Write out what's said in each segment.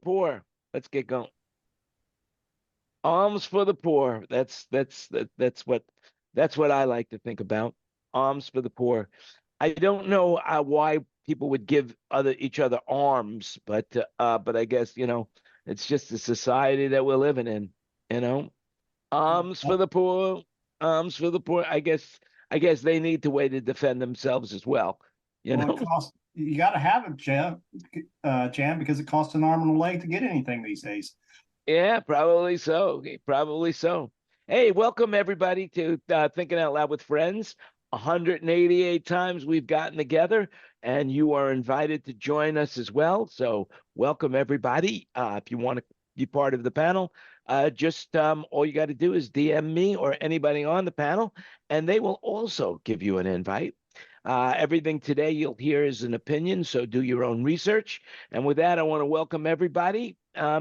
poor. Let's get going. Alms for the poor. That's what I like to think about. Alms for the poor. I don't know why people would give each other arms, but I guess it's just the society that we're living in. You know, alms for the poor, alms for the poor. I guess they need the way to defend themselves as well. You Well, it know. costs. You got to have it, Jan, because it costs an arm and a leg to get anything these days. Yeah, probably so. Probably so. Hey, welcome everybody to Thinking Out Loud with Friends. 188 times we've gotten together, and you are invited to join us as well. So, welcome everybody. If you want to be part of the panel, just all you got to do is DM me or anybody on the panel, and they will also give you an invite. Everything today you'll hear is an opinion, so do your own research. And with that, I want to welcome everybody.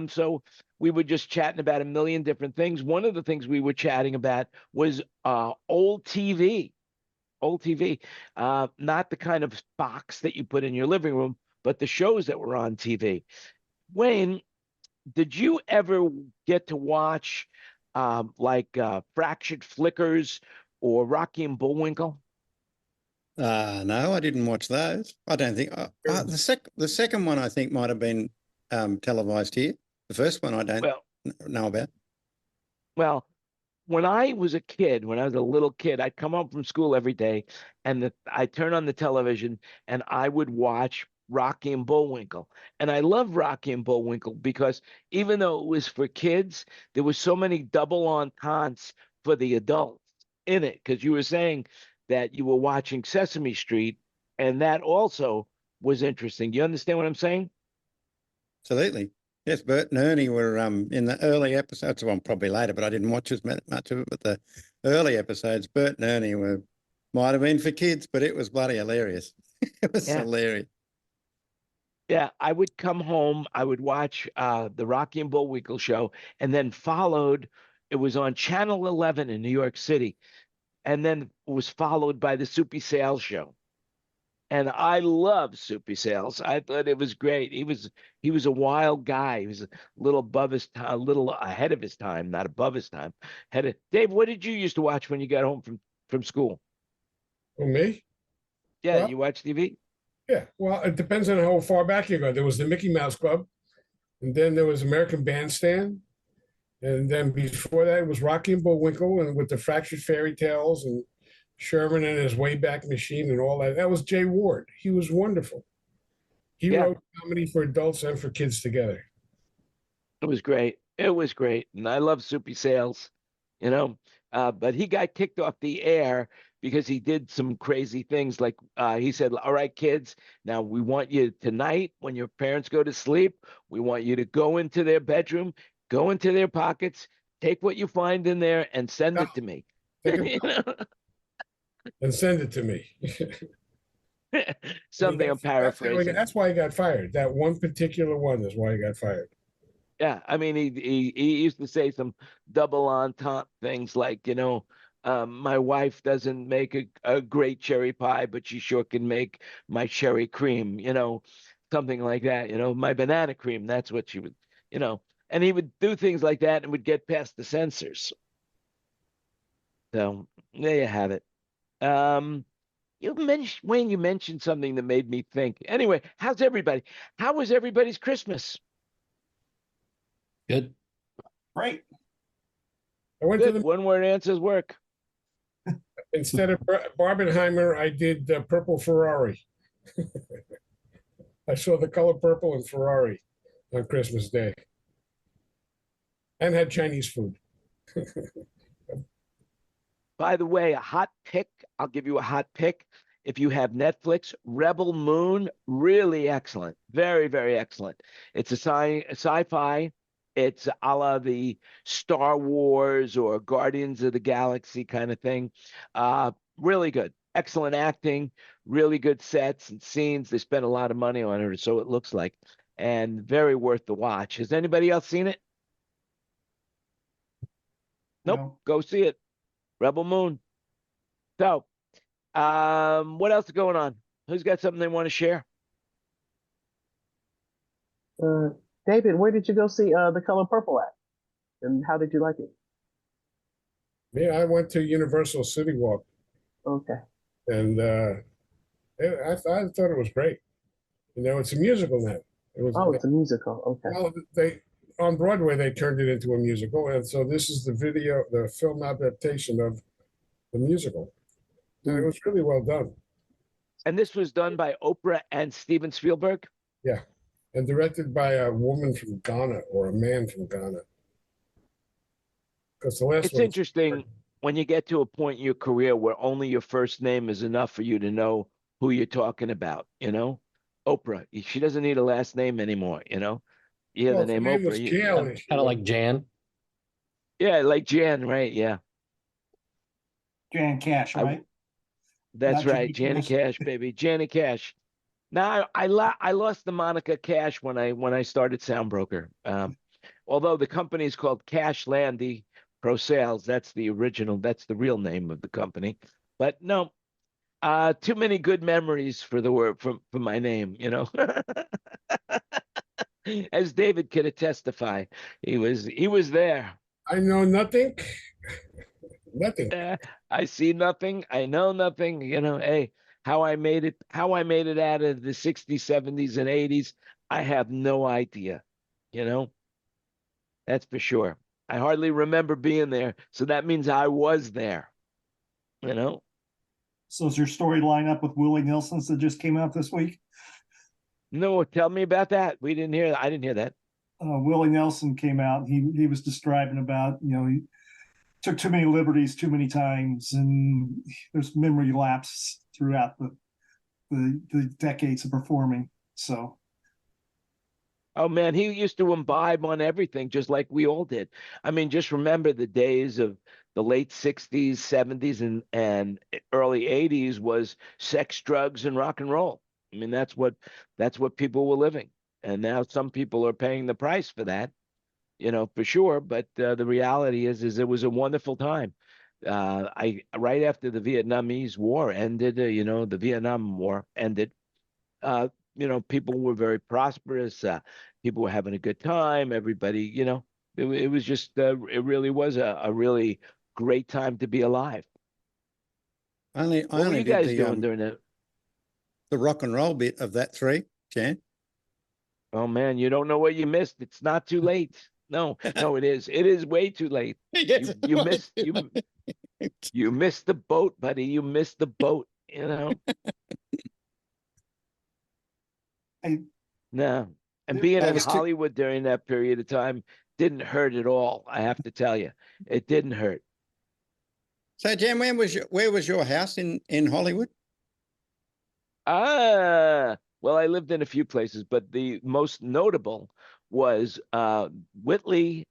So we were just chatting about a million different things. One of the things we were chatting about was old TV, old TV, not the kind of box that you put in your living room, but the shows that were on TV. Wayne, did you ever get to watch Fractured Flickers or Rocky and Bullwinkle? No, I didn't watch those. I don't think the second one I think might have been televised here. The first one I don't know about. Well, when I was a kid, when I was a little kid, I'd come home from school every day, and I'd turn on the television, and I would watch Rocky and Bullwinkle. And I love Rocky and Bullwinkle because even though it was for kids, there was so many double entendres for the adults in it. Because you were saying that you were watching Sesame Street, and that also was interesting. You understand what I'm saying? Absolutely. Yes, Bert and Ernie were in the early episodes. Well, probably later, but I didn't watch as much of it. But the early episodes, Bert and Ernie might have been for kids, but it was bloody hilarious. It was hilarious. Yeah, I would come home, I would watch the Rocky and Bullwinkle show, and then it was on Channel 11 in New York City, and then it was followed by the Soupy Sales show. And I love Soupy Sales. I thought it was great. He was a wild guy. He was a little above his time, a little ahead of his time, not above his time. Dave, what did you used to watch when you got home from school? For me? Yeah, Well, you watch TV? Yeah. Well, it depends on how far back you go. There was the Mickey Mouse Club, and then there was American Bandstand, and then before that it was Rocky and Bullwinkle, and with the Fractured Fairy Tales and Sherman and his Wayback Machine and all that. That was Jay Ward. He was wonderful. He wrote comedy for adults and for kids together. It was great. It was great. And I love Soupy Sales, but he got kicked off the air because he did some crazy things. Like he said, all right, kids, now we want you tonight when your parents go to sleep, we want you to go into their bedroom, go into their pockets, take what you find in there and send it to me. And send it to me. Something I'm paraphrasing. That's why he got fired. That one particular one is why he got fired. Yeah, I mean, he used to say some double entente things like, my wife doesn't make a great cherry pie, but she sure can make my cherry cream, something like that, my banana cream. That's what she would, and he would do things like that and would get past the censors. So there you have it. Wayne, you mentioned something that made me think. Anyway, how's everybody? How was everybody's Christmas? Good. Great. I went to the one-word answers work. Instead of Barbenheimer, I did Purple Ferrari. I saw the color purple in Ferrari on Christmas Day, and had Chinese food. By the way, a hot pick. I'll give you a hot pick. If you have Netflix, Rebel Moon, really excellent. Very, very excellent. It's a sci-fi. It's a la the Star Wars or Guardians of the Galaxy kind of thing. Really good. Excellent acting, really good sets and scenes. They spent a lot of money on it, so it looks like, and very worth the watch. Has anybody else seen it? Nope. No. Go see it. Rebel Moon. So, what else is going on? Who's got something they want to share? David, where did you go see The Color Purple at? And how did you like it? Yeah, I went to Universal City Walk, Okay. and I thought it was great. You know, it's a musical now. It was Oh, it's a musical. Okay. well, they on Broadway they turned it into a musical, and so this is the film adaptation of the musical, and it was really well done. And this was done by Oprah and Steven Spielberg. Yeah, and directed by a woman from Ghana or a man from Ghana. Because the last It's one, interesting when you get to a point in your career where only your first name is enough for you to know who you're talking about, you know? Oprah, she doesn't need a last name anymore, you know? You hear well, the if her name name was Oprah. Gail, Kind of like Jan. Yeah, like Jan, right? Yeah. Jan Cash, I, right? that's Not right. Johnny Janet Cash, baby. Janet Cash. Now I lost the moniker Cash when I started Soundbroker. Although the company is called Cash Landy Pro Sales, that's the original, that's the real name of the company. But no, too many good memories for the word for my name, you know. As David could testify, he was there. I know nothing. Nothing. I see nothing. I know nothing. You know, hey, how I made it out of the 60s, 70s, and 80s, I have no idea. You know, that's for sure. I hardly remember being there. So that means I was there, you know? So is your story line up with Willie Nelson's that just came out this week? No, tell me about that. We didn't hear that. I didn't hear that. Willie Nelson came out. He was describing about, he took too many liberties too many times, and there's memory lapse throughout the decades of performing. So Oh man, he used to imbibe on everything just like we all did. I mean, just remember the days of the late 60s, 70s, and early 80s was sex, drugs, and rock and roll. I mean, that's what people were living. And now some people are paying the price for that, you know, for sure. But the reality is it was a wonderful time. I right after the Vietnamese War ended, the Vietnam War ended. Uh, people were very prosperous. People were having a good time. Everybody, it was just, it really was a really great time to be alive. I What were only you did guys doing during that? the rock and roll bit of that three, Jan. Oh man, you don't know what you missed. It's not too late. No, no, it is. It is way too late. You missed you missed the boat, buddy. You missed the boat, you know. Hey, No. And It- being I in was too. Hollywood during that period of time didn't hurt at all. I have to tell you, it didn't hurt. So, Jan, where was your house in Hollywood? Well, I lived in a few places, but the most notable was Whitley,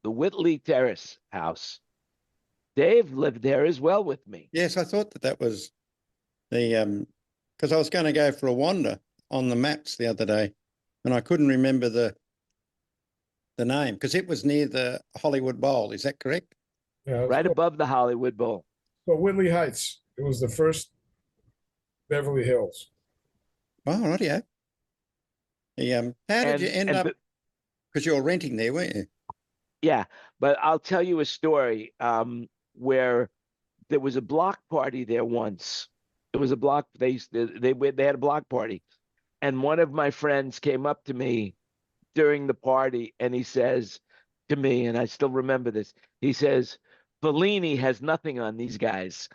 the Whitley Terrace house. Dave lived there as well with me. Yes, I thought that was the because I was going to go for a wander on the maps the other day, and I couldn't remember the name because it was near the Hollywood Bowl. Is that correct? Yeah, Right above the Hollywood Bowl. So Whitley Heights. It was the first Beverly Hills. Oh, rightio. How did you end up? Because you were renting there, weren't you? Yeah, but I'll tell you a story where there was a block party there once. It was a block. They had a block party, and one of my friends came up to me during the party, and he says to me, and I still remember this. He says, "Fellini has nothing on these guys."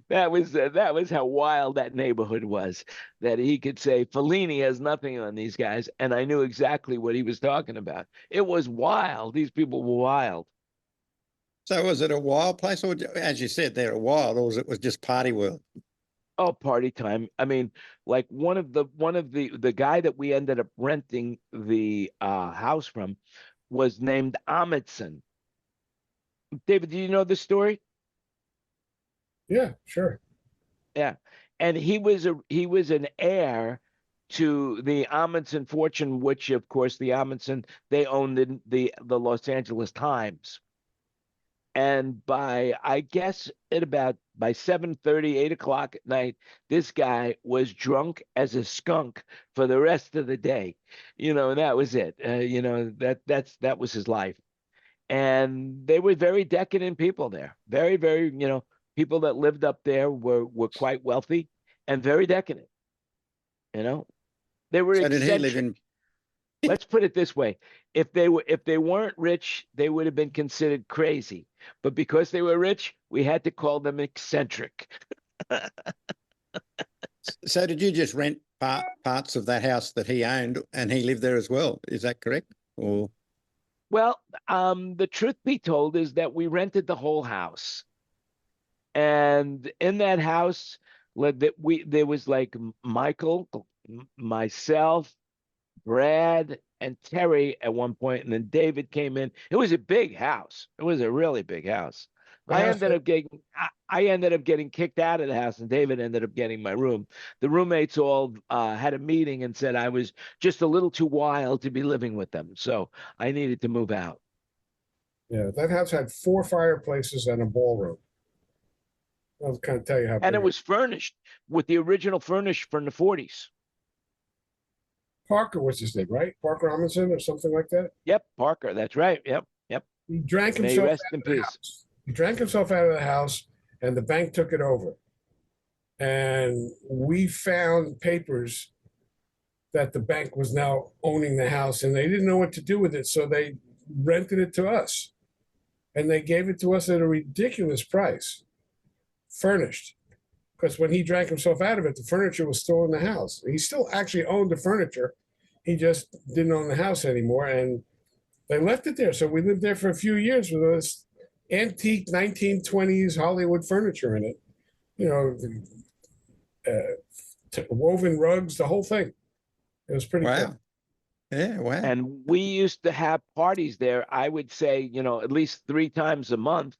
That was how wild that neighborhood was. That he could say Fellini has nothing on these guys, and I knew exactly what he was talking about. It was wild. These people were wild. So was it a wild place, or as you said, they're a wild, or was it just party world? Oh, party time. I mean, like one of the guy that we ended up renting the house from was named Amundsen. David, do you know this story? Yeah, sure. Yeah. And he was an heir to the Amundsen fortune, which of course the Amundsen, they owned the Los Angeles Times. And I guess at about by 7:30, 8 o'clock at night, this guy was drunk as a skunk for the rest of the day. And that was it. That was his life. And they were very decadent people there. Very, very, people that lived up there were quite wealthy and very decadent. You know, they were So did he live eccentric. in? Let's put it this way. If they weren't rich, they would have been considered crazy. But because they were rich, we had to call them eccentric. So did you just rent parts of that house that he owned, and he lived there as well? Is that correct? Or Well, the truth be told is that we rented the whole house. And in that house, there was like Michael, myself, Brad, and Terry at one point, and then David came in. It was a big house. It was a really big house. The I house ended up getting I ended up getting kicked out of the house, and David ended up getting my room. The roommates all had a meeting and said I was just a little too wild to be living with them, so I needed to move out. Yeah, that house had 4 fireplaces and a ballroom. I'll kind of tell you how And big it was furnished with the original furnish from the 40s. Parker was his name, right? Parker Amundsen or something like that. Yep, Parker. That's right. Yep, yep. He drank May he himself rest out in of the peace. house. He drank himself out of the house, and the bank took it over. And we found papers that the bank was now owning the house, and they didn't know what to do with it, so they rented it to us, and they gave it to us at a ridiculous price, furnished. Because when he drank himself out of it, the furniture was still in the house. He still actually owned the furniture. He just didn't own the house anymore, and they left it there. So we lived there for a few years with this antique 1920s Hollywood furniture in it. You know, woven rugs, the whole thing. It was pretty wow, cool. yeah, wow. And we used to have parties there, I would say, at least 3 times a month.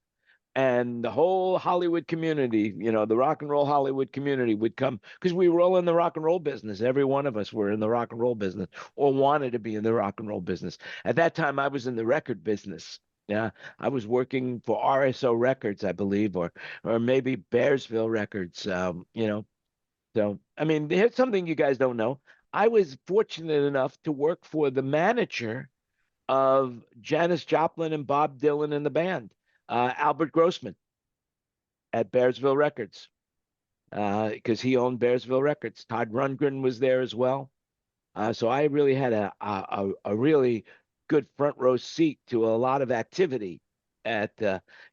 And the whole Hollywood community, the rock and roll Hollywood community would come because we were all in the rock and roll business. Every one of us were in the rock and roll business or wanted to be in the rock and roll business. At that time, I was in the record business. Yeah, I was working for RSO Records, I believe, or maybe Bearsville Records. So I mean, here's something you guys don't know. I was fortunate enough to work for the manager of Janis Joplin and Bob Dylan and the band, Albert Grossman at Bearsville Records, because he owned Bearsville Records. Todd Rundgren was there as well. So I really had a really good front row seat to a lot of activity at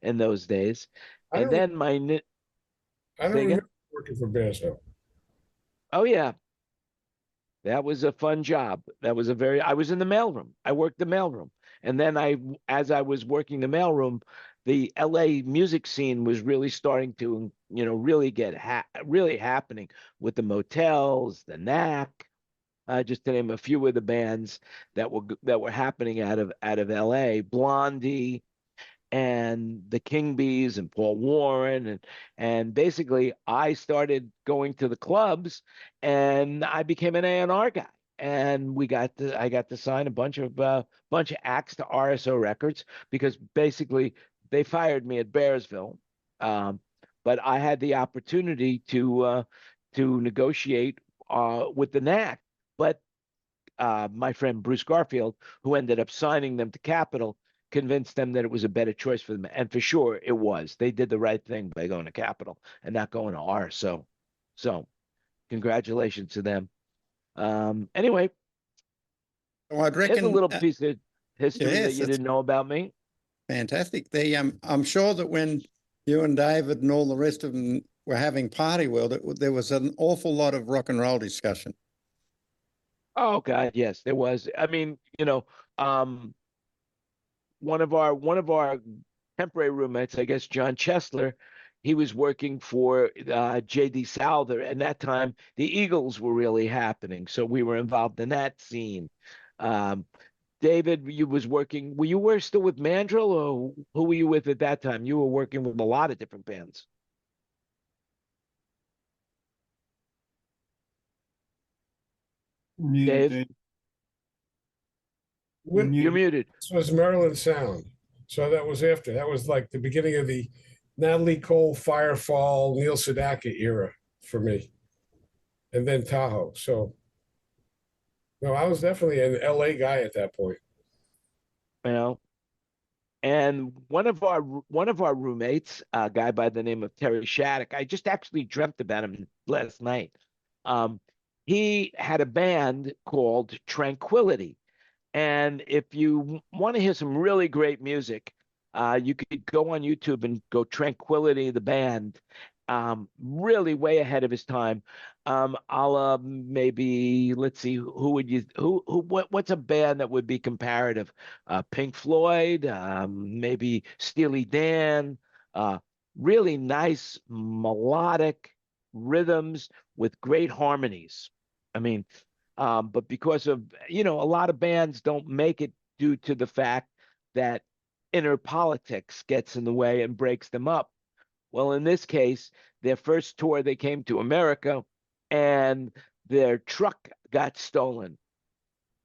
in those days. I And don't, then I don't say again? remember working for Bearsville. Oh yeah, that was a fun job. I was in the mailroom. I worked the mailroom. And then as I was working the mailroom, the LA music scene was really starting to, really get really happening with the motels, the Knack, just to name a few of the bands that were happening out of LA, Blondie, and the King Bees and Paul Warren, and basically I started going to the clubs and I became an A&R guy. And I got to sign a bunch of acts to RSO Records because basically they fired me at Bearsville, but I had the opportunity to negotiate with the Knack. But my friend Bruce Garfield, who ended up signing them to Capitol, convinced them that it was a better choice for them. And for sure, it was. They did the right thing by going to Capitol and not going to RSO. So, congratulations to them. Anyway, Well, I'd there's a reckon. little piece of history that Yes, you that's didn't know about me. fantastic. I'm sure that when you and David and all the rest of them were having Party World, there was an awful lot of rock and roll discussion. Oh God, yes, there was. I mean, um, one of our temporary roommates, I guess John Chesler, he was working for J.D. Souther. And that time, the Eagles were really happening, so we were involved in that scene. Um, David, were you still with Mandrill, or who were you with at that time? You were working with a lot of different bands. Muted, Dave, Dave. With, you're Muted. muted. this was Maryland Sound. So that was after. That was like the beginning of the Natalie Cole, Firefall, Neil Sedaka era for me. And then Tahoe. So no, I was definitely an LA guy at that point. You know, and one of our roommates, a guy by the name of Terry Shattuck, I just actually dreamt about him last night. Um, he had a band called Tranquility. And if you want to hear some really great music, you could go on YouTube and go Tranquility, the band. Really way ahead of his time. I'll maybe let's see who would you what's a band that would be comparative? Pink Floyd, maybe Steely Dan. Uh, really nice melodic rhythms with great harmonies. I mean, but because of, a lot of bands don't make it due to the fact that inner politics gets in the way and breaks them up. Well, in this case, their first tour, they came to America and their truck got stolen.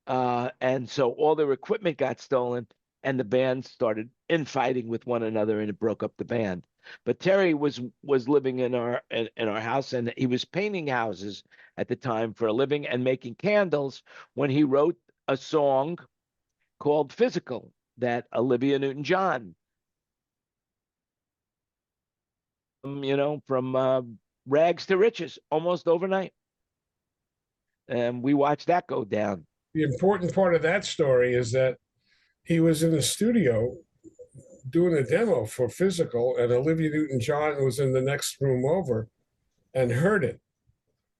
And so all their equipment got stolen and the band started infighting with one another and it broke up the band. But Terry was living in our house and he was painting houses at the time for a living and making candles when he wrote a song called Physical that Olivia Newton-John, from rags to riches almost overnight. And we watched that go down. The important part of that story is that he was in the studio doing a demo for Physical, and Olivia Newton-John was in the next room over and heard it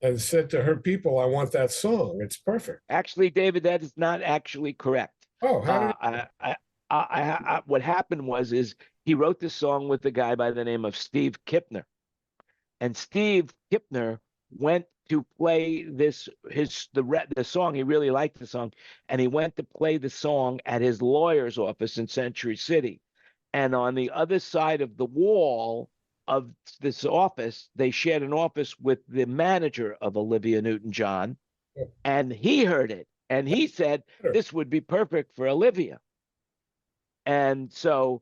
and said to her people, "I want that song. It's perfect." Actually, David, that is not actually correct. Oh, how did What happened is he wrote this song with a guy by the name of Steve Kipner, and Steve Kipner went to play the song. He really liked the song, and he went to play the song at his lawyer's office in Century City. And on the other side of the wall of this office, they shared an office with the manager of Olivia Newton-John, and he heard it, and he said this would be perfect for Olivia. And so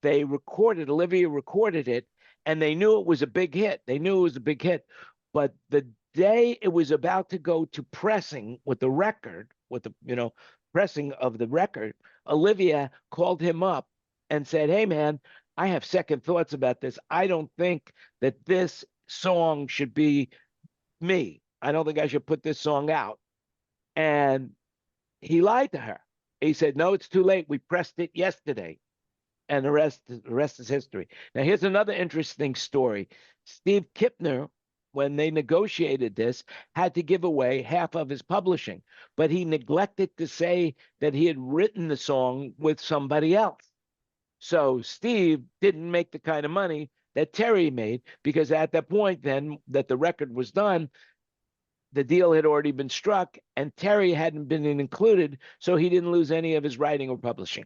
Olivia recorded it, and they knew it was a big hit. But the day it was about to go to pressing with the record, with the pressing of the record, Olivia called him up and said, "Hey man, I have second thoughts about this. I don't think that this song should be me. I don't think I should put this song out." And he lied to her. He said, "No, it's too late. We pressed it yesterday." And the rest is history. Now, here's another interesting story. Steve Kipner, when they negotiated this, had to give away half of his publishing, but he neglected to say that he had written the song with somebody else. So Steve didn't make the kind of money that Terry made, because at that point then that the record was done, the deal had already been struck and Terry hadn't been included, so he didn't lose any of his writing or publishing.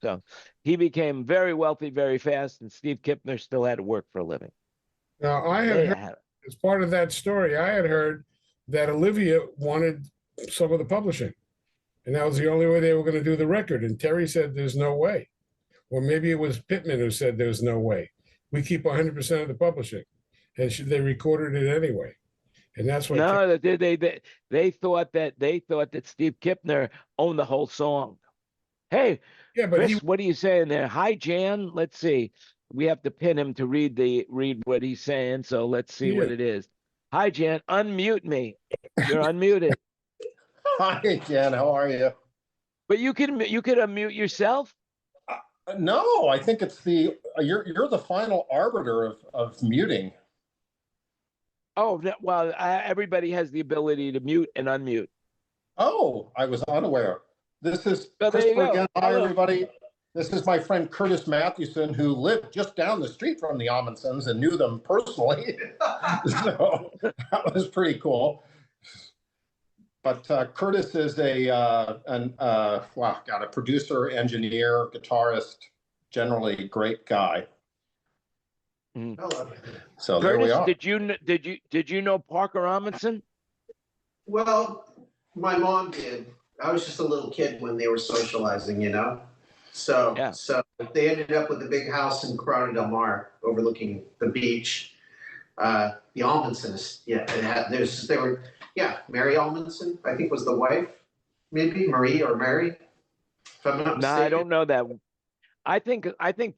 So he became very wealthy very fast, and Steve Kipner still had to work for a living. now I had heard, as part of that story, I had heard that Olivia wanted some of the publishing, and that was the only way they were going to do the record. And Terry said, "There's no way." Or maybe it was Pittman who said, "There's no way. We keep 100% of the publishing," and they recorded it anyway. And that's why. No, they thought that Steve Kipner owned the whole song. Hey, Yeah, but Chris, what are you saying there? Hi, Jan. Let's see. We have to pin him to read what he's saying. So let's see what it is. Hi, Jan. Unmute me. You're unmuted. Hi, Jan. How are you? But you could unmute yourself. No, I think it's you're the final arbiter of muting. Oh, well, everybody has the ability to mute and unmute. Oh, I was unaware. This is So Christopher again. Hi, everybody. This is my friend Curtis Mathewson, who lived just down the street from the Amundsons and knew them personally. So that was pretty cool. But Curtis is a producer, engineer, guitarist, generally great guy. Mm. So Curtis, there we are. Did you know Parker Amundsen? Well, my mom did. I was just a little kid when they were socializing, So Yeah. so they ended up with a big house in Corona del Mar overlooking the beach. The Almondsons, yeah, they were, yeah, Mary Almondson, I think was the wife, maybe Marie or Mary, if I'm not No, I mistaken. don't know that. I think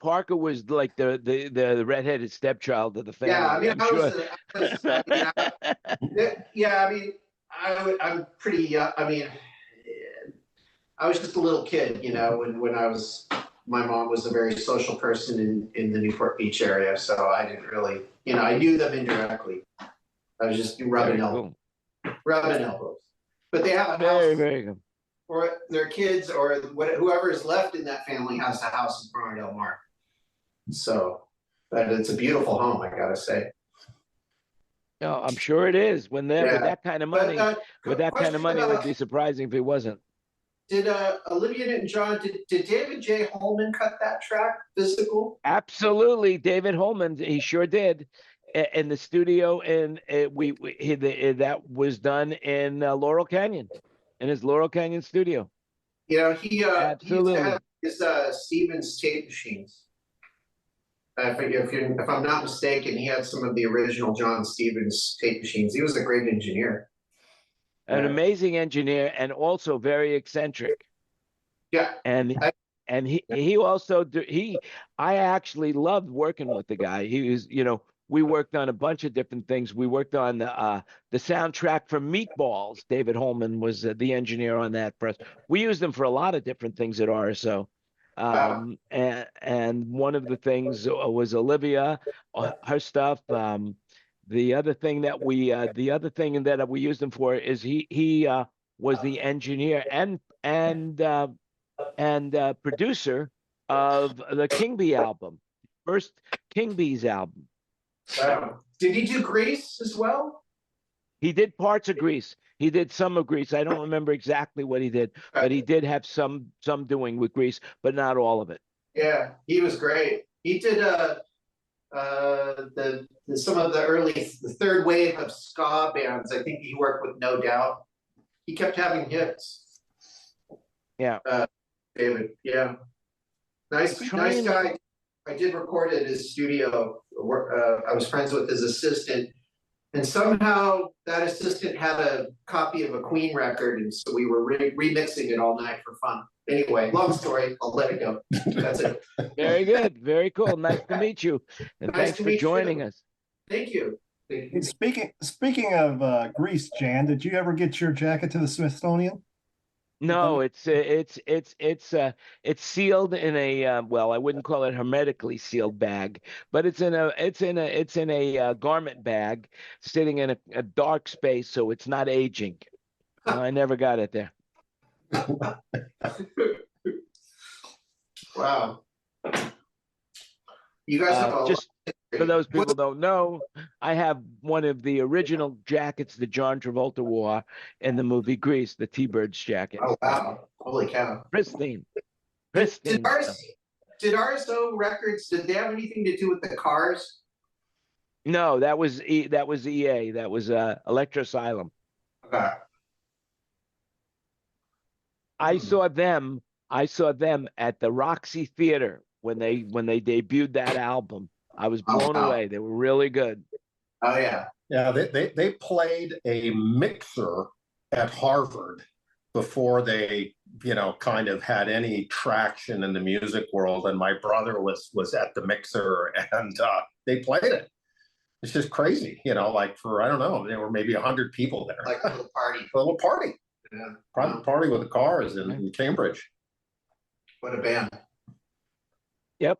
Parker was like the redheaded stepchild of the Yeah, I family. mean, I'm sure. yeah, I mean, I'm pretty young. I mean, I was just a little kid, you know, when my mom was a very social person in the Newport Beach area, so I didn't really, you know, I knew them indirectly. I was just Very cool. rubbing elbows. But they have a Very, house, very good. or their kids, or whoever is left in that family has a house in Corona del Mar. So, but it's a beautiful home, I gotta say. No, I'm sure it is. With Yeah. that kind of But money, with that kind of money, it would be surprising if it wasn't. did Olivia Newton-John, did David J. Holman cut that track, Physical? Absolutely, David Holman, he sure did. In the studio, and that was done in Laurel Canyon, in his Laurel Canyon studio. You know, he used to Absolutely. have his Stevens tape machines. If I'm not mistaken, he had some of the original John Stevens tape machines. He was a great engineer. An amazing engineer, and also very eccentric. Yeah. And he also I actually loved working with the guy. He was, we worked on a bunch of different things. We worked on the soundtrack for Meatballs. David Holman was the engineer on that for us. We used him for a lot of different things at RSO. And one of the things was Olivia, her stuff. The other thing that we used him for is he was the engineer and producer of the King Bee album, first King Bees album. Wow. Did he do Grease as well? He did parts of Grease. He did some of Grease. I don't remember exactly what he did, but he did have some doing with Grease, but not all of it. Yeah, he was great. He did some of the third wave of ska bands. I think he worked with No Doubt. He kept having hits. Yeah. David. Yeah. Nice guy. I did record at his studio. I was friends with his assistant, and somehow that assistant had a copy of a Queen record, and so we were remixing it all night for fun. Anyway, long story. I'll let it go. That's it. Very good. Very cool. Nice to meet you, and Nice thanks to for meet joining you. us. Thank you. Thank you. Speaking of Greece, Jan, did you ever get your jacket to the Smithsonian? No, it's sealed in a well, I wouldn't call it hermetically sealed bag, but it's in a garment bag sitting in a dark space, so it's not aging. I never got it there. Wow. You guys have a Just for those people who don't know, I have one of the original jackets that John Travolta wore in the movie Grease, the T-Birds jacket. Oh wow! Holy cow! Pristine. Did Stuff. RSO Records? Did they have anything to do with the Cars? No, that was EA. That was Electrosylum. Okay. I saw them at the Roxy Theater when they debuted that album. I was blown away. They were really good. Oh yeah. Yeah, they played a mixer at Harvard before they, kind of had any traction in the music world. And my brother was at the mixer, and they played it. It's just crazy, like for, I don't know, there were maybe 100 people there. Like a little party. A little party. Yeah. Private party with the Cars in Cambridge. What a band. Yep.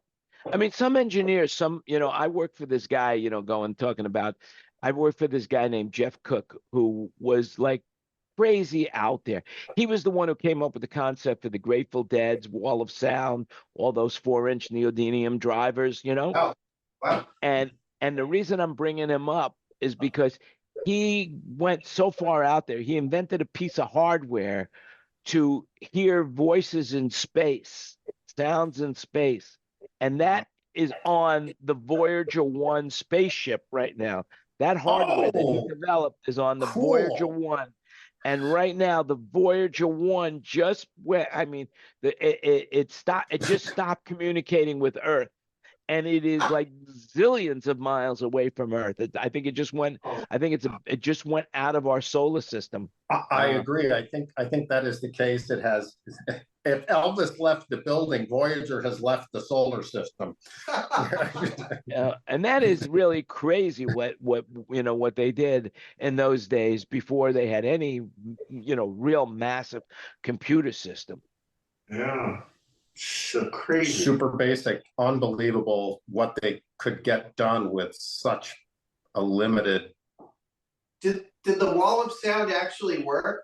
I mean, some engineers, I work for this guy, I worked for this guy named Jeff Cook, who was like crazy out there. He was the one who came up with the concept for the Grateful Dead's Wall of Sound, all those 4-inch neodymium drivers, Oh, wow. And the reason I'm bringing him up is because he went so far out there. He invented a piece of hardware to hear voices in space, sounds in space. And that is on the Voyager 1 spaceship right now. That hardware that he developed is on the Cool. Voyager 1. And right now, the Voyager 1 just went, I mean, it just stopped communicating with Earth. And it is like zillions of miles away from Earth. I think it just went, it just went out of our solar system. I agree. I think that is the case. It has. If Elvis left the building, Voyager has left the solar system. And that is really crazy what they did in those days before they had any real massive computer system. Yeah. So crazy. Super basic, unbelievable what they could get done with such a limited. Did the wall of sound actually work?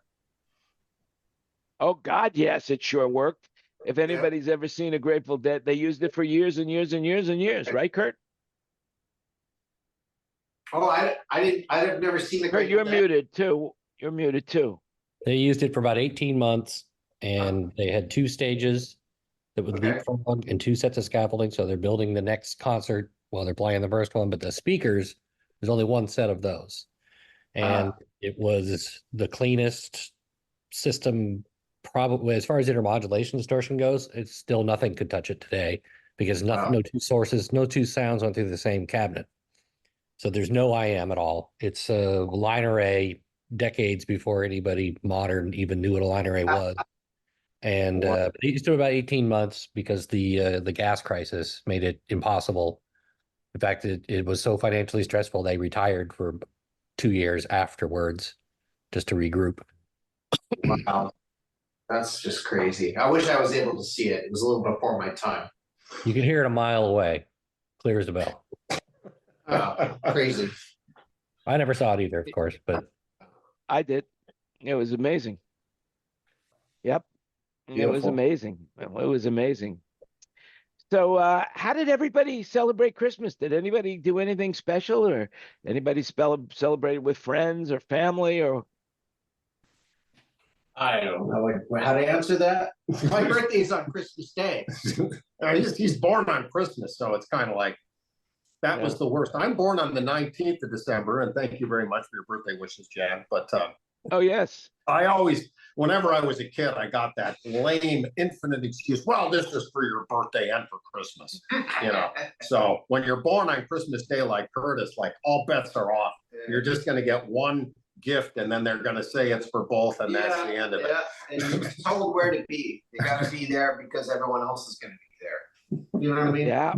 Oh God, yes, it sure worked. If anybody's ever seen a Grateful Dead, they used it for years and years and years and years, right, Kurt? Oh, I've never seen the Kurt, you're muted too. You're muted too. They used it for about 18 months, and they had 2 stages that would leapfrog and 2 sets of scaffolding. So they're building the next concert while they're playing the first one, but the speakers, there's only 1 set of those. And it was the cleanest system, probably as far as intermodulation distortion goes. It's still nothing could touch it today because nothing, no 2 sources, no 2 sounds went through the same cabinet. So there's no IM at all. It's a line array decades before anybody modern even knew what a line array was. And it used to about 18 months because the gas crisis made it impossible. In fact, it was so financially stressful, they retired for 2 years afterwards just to regroup. Wow. That's just crazy. I wish I was able to see it. It was a little before my time. You can hear it a mile away, clear as a bell. Oh, crazy. I never saw it either, of course, but I did. It was amazing. Yep. Beautiful. It was amazing. It was amazing. So how did everybody celebrate Christmas? Did anybody do anything special, or anybody celebrate with friends or family? Or I don't know how to answer that. My birthday is on Christmas Day. He's born on Christmas, so it's kind of like that was the worst. I'm born on the 19th of December, and thank you very much for your birthday wishes, Jan. But oh yes, I always, whenever I was a kid, I got that lame, infinite excuse. Well, this is for your birthday and for Christmas, So when you're born on Christmas Day, like Curtis, like all bets are off. You're just going to get one gift, and then they're going to say it's for both, and that's the end of it. And you're told where to be. You got to be there because everyone else is going to be there. You know what I mean? Yeah.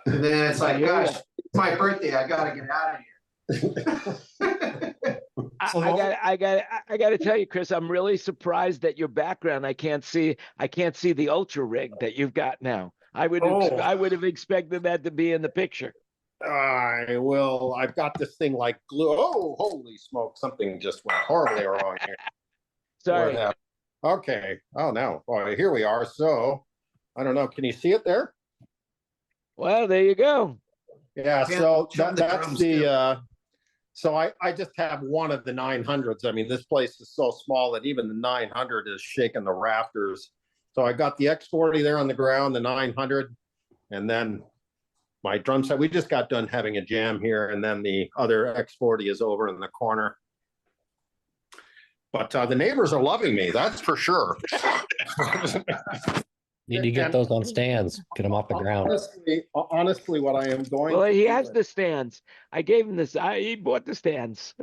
And then it's like, gosh, it's my birthday. I got to get out of here. I got to tell you, Chris, I'm really surprised at your background. I can't see the ultra rig that you've got now. I would have expected that to be in the picture. I've got this thing like glue. Oh, holy smoke! Something just went horribly wrong here. Sorry. Okay. Oh no. Well, here we are. So I don't know. Can you see it there? Well, there you go. Yeah. So that's the. So I just have one of the 900s. I mean, this place is so small that even the 900 is shaking the rafters. So I got the X40 there on the ground, the 900, and then my drum set. We just got done having a jam here, and then the other X40 is over in the corner. But the neighbors are loving me, that's for sure. Need to get those on stands, get them off the ground. Honestly, what I am going. Well, he has the stands. I gave him this. He bought the stands.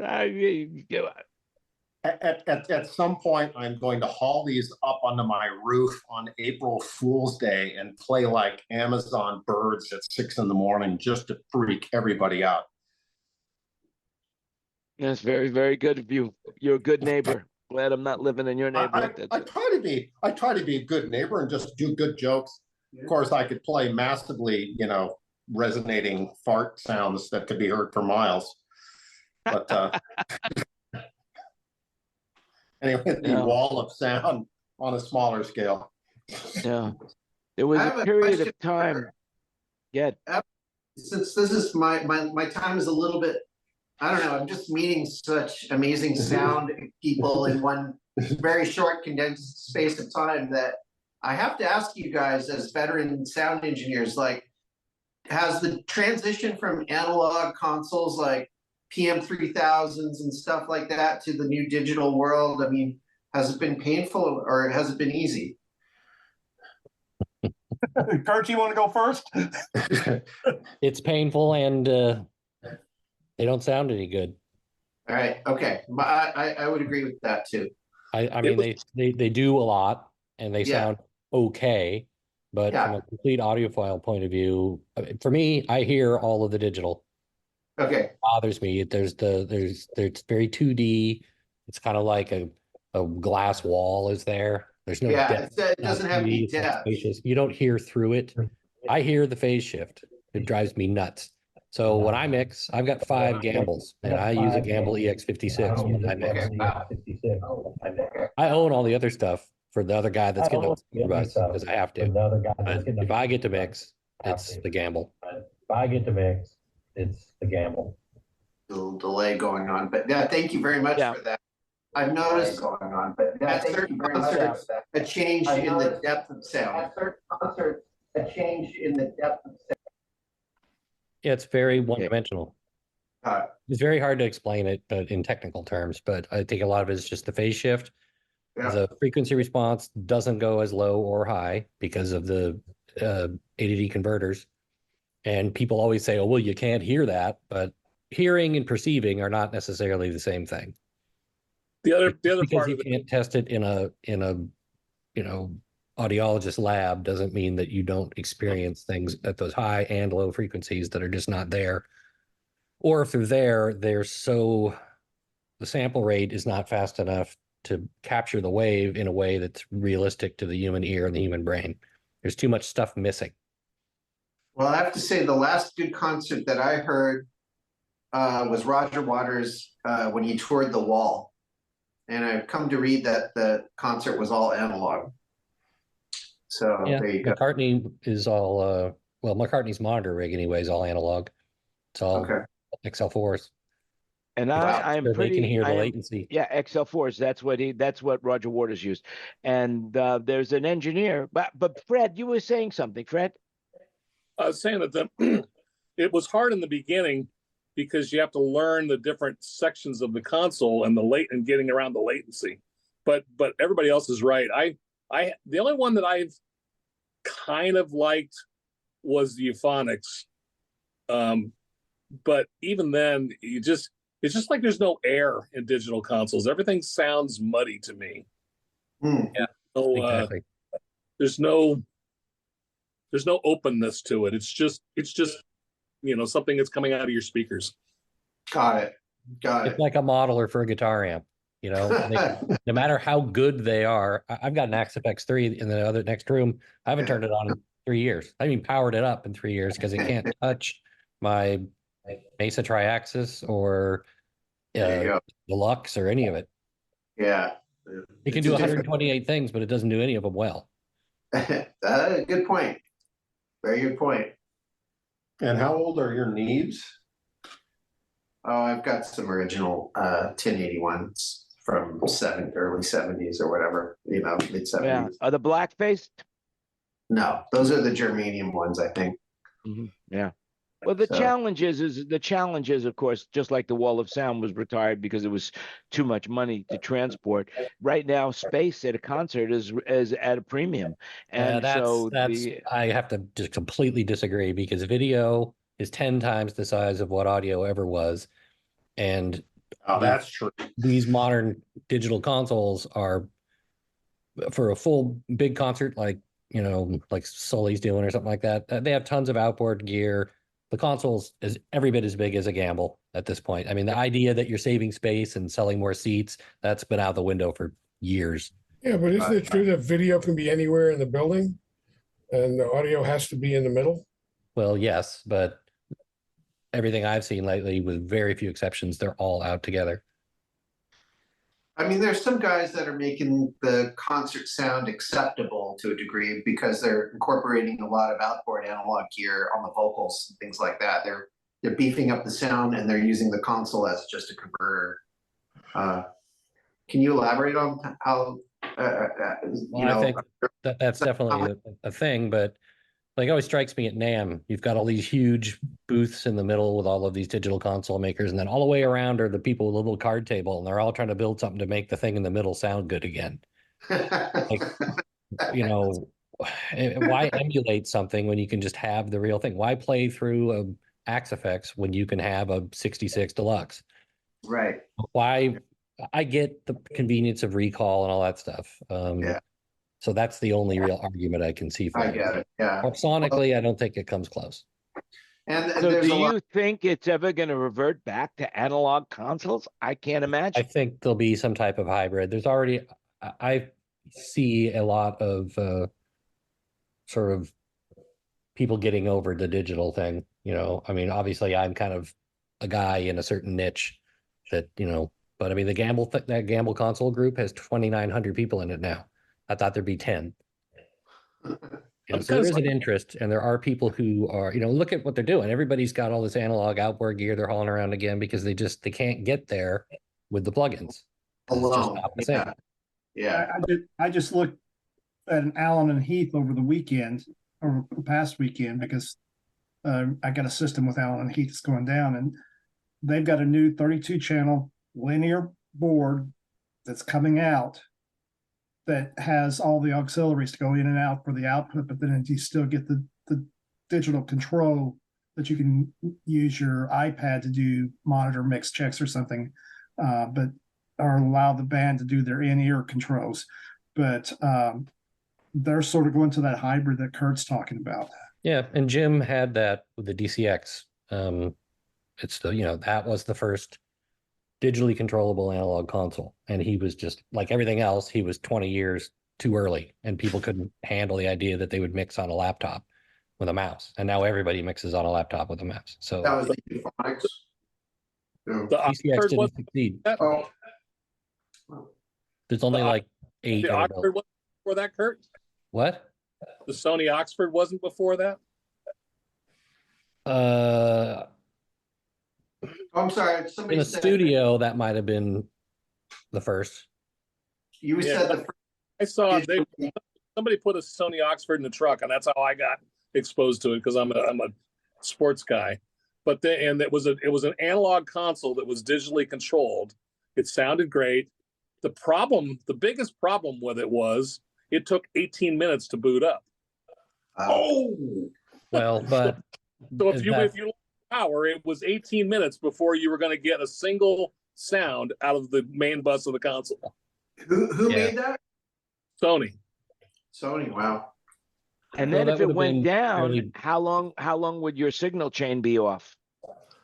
At some point, I'm going to haul these up onto my roof on April Fool's Day and play like Amazon birds at 6 a.m. just to freak everybody out. That's very, very good of you. You're a good neighbor. Glad I'm not living in your neighborhood. I try to be a good neighbor and just do good jokes. Of course, I could play massively, resonating fart sounds that could be heard for miles. But anyway, the wall of sound on a smaller scale. Yeah, there was a period of time. Yeah. Since this is my time is a little bit. I don't know. I'm just meeting such amazing sound people in one very short, condensed space of time that I have to ask you guys, as veteran sound engineers, like, has the transition from analog consoles like PM 3000s and stuff like that to the new digital world? I mean, has it been painful or has it been easy? Kurt, you want to go first? It's painful and they don't sound any good. All right. Okay. I would agree with that too. I mean, they do a lot and they Yeah. sound okay, but Yeah. from a complete audiophile point of view, for me, I hear all of the digital. Okay. It bothers me. There's very 2D. It's kind of like a glass wall is there. There's no Yeah. depth. It doesn't have any It's not depth. spacious. You don't hear through it. I hear the phase shift. It drives me nuts. So when I mix, I've got 5 gambles, and I use a Gamble EX56 when I mix. I own all the other stuff for the other guy that's getting the bus because I have to. But if I get to mix, it's the Gamble. Little delay going on, but yeah, thank you very much for that. I've noticed at certain concerts a change in the depth of sound. Yeah, it's very one-dimensional. Uh, It's very hard to explain it, but in technical terms, but I think a lot of it is just the phase shift. Yeah. The frequency response doesn't go as low or high because of the ADD converters. And people always say, oh, well, you can't hear that, but hearing and perceiving are not necessarily the same thing. The other Because part you of it, can't test it in a audiologist lab doesn't mean that you don't experience things at those high and low frequencies that are just not there. Or if they're there, the sample rate is not fast enough to capture the wave in a way that's realistic to the human ear and the human brain. There's too much stuff missing. Well, I have to say the last good concert that I heard was Roger Waters when he toured the Wall. And I've come to read that the concert was all analog. So Yeah, there you go. McCartney is all, McCartney's monitor rig anyway is all analog. It's all Okay. XL4s. And Wow. I'm So they pretty. can hear the I am- latency. Yeah, XL4s. That's what Roger Waters used. And there's an engineer. But Fred, you were saying something, Fred. I was saying that it was hard in the beginning because you have to learn the different sections of the console and and getting around the latency. But everybody else is right. The only one that I've kind of liked was the Euphonics. But even then, it's just like there's no air in digital consoles. Everything sounds muddy to me. Yeah. So, Exactly. there's no openness to it. It's just something that's coming out of your speakers. Got it. It's like a modeler for a guitar amp. No matter how good they are, I've got an Axe FX3 in the other next room. I haven't turned it on in 3 years. I haven't powered it up in 3 years because it can't touch my Mesa Triaxis or Deluxe or any of it. Yeah. It can do 128 things, but it doesn't do any of them well. Good point. Very good point. And how old are your needs? Oh, I've got some original 1081s from early 70s or whatever, mid 70s. Yeah. Are the black faced? No, those are the germanium ones, I think. Mm-hmm. Yeah. Well, the challenge is, of course, just like the Wall of Sound was retired because it was too much money to transport. Right now, space at a concert is at a premium, and I have to just completely disagree because video is 10 times the size of what audio ever was, and that's true. These modern digital consoles are for a full big concert like Sully's doing or something like that. They have tons of outboard gear. The console's is every bit as big as a Gamble at this point. I mean, the idea that you're saving space and selling more seats, that's been out the window for years. Yeah, but isn't it true that video can be anywhere in the building and the audio has to be in the middle? Well, yes, but everything I've seen lately, with very few exceptions, they're all out together. I mean, there's some guys that are making the concert sound acceptable to a degree because they're incorporating a lot of outboard analog gear on the vocals and things like that. They're beefing up the sound and they're using the console as just a converter. Can you elaborate on how? I think that's definitely a thing, but Like, it always strikes me at NAMM, you've got all these huge booths in the middle with all of these digital console makers, and then all the way around are the people with a little card table, and they're all trying to build something to make the thing in the middle sound good again. Like, you know, why emulate something when you can just have the real thing? Why play through a Axe Effects when you can have a 66 Deluxe? Right. Why? I get the convenience of recall and all that stuff. Yeah. So that's the only real argument I can see for I it. get it. Yeah. Sonically, I don't think it comes close. And So there's do a lot. you think it's ever going to revert back to analog consoles? I can't I imagine. think there'll be some type of hybrid. There's already, I see a lot of sort of people getting over the digital thing. You know, I mean, obviously, I'm kind of a guy in a certain niche that, you know, but I mean, that Gamble console group has 2,900 people in it now. I thought there'd be 10. You know, so there is an interest, and there are people who are, you know, look at what they're doing. Everybody's got all this analog outboard gear they're hauling around again because they can't get there with the plugins. It's just Alone. not the same. Yeah. I just looked at an Allen and Heath over the weekend, or the past weekend, because I got a system with Allen and Heath that's going down, and they've got a new 32 channel linear board that's coming out that has all the auxiliaries to go in and out for the output, but then you still get the digital control that you can use your iPad to do monitor mix checks or something, but or allow the band to do their in-ear controls. But they're sort of going to that hybrid that Kurt's talking about. Yeah, and Jim had that with the DCX. It's the, you know, that was the first digitally controllable analog console, and he was just like everything else, he was 20 years too early, and people couldn't handle the idea that they would mix on a laptop with a mouse, and now everybody mixes on a laptop with a mouse. So That was the Euphonics. Yeah. The DCX Oxford didn't was succeed. Oh, There's only the- like 8 the ever Oxford built. was before that, Kurt. What? The Sony Oxford wasn't before that. I'm sorry. In Somebody a said studio, that might have been the first. you Yeah, said the I saw first somebody put a Sony Oxford in the truck, and that's how I got exposed to it because I'm a sports guy. But it was an analog console that was digitally controlled. It sounded great. The biggest problem with it was it took 18 minutes to boot up. Oh, Well, but So if you that- lost power, it was 18 minutes before you were going to get a single sound out of the main bus of the console. who Yeah. made that? Sony. Sony. Wow. And Well, then that if it would've went been down, fairly- how long would your signal chain be off?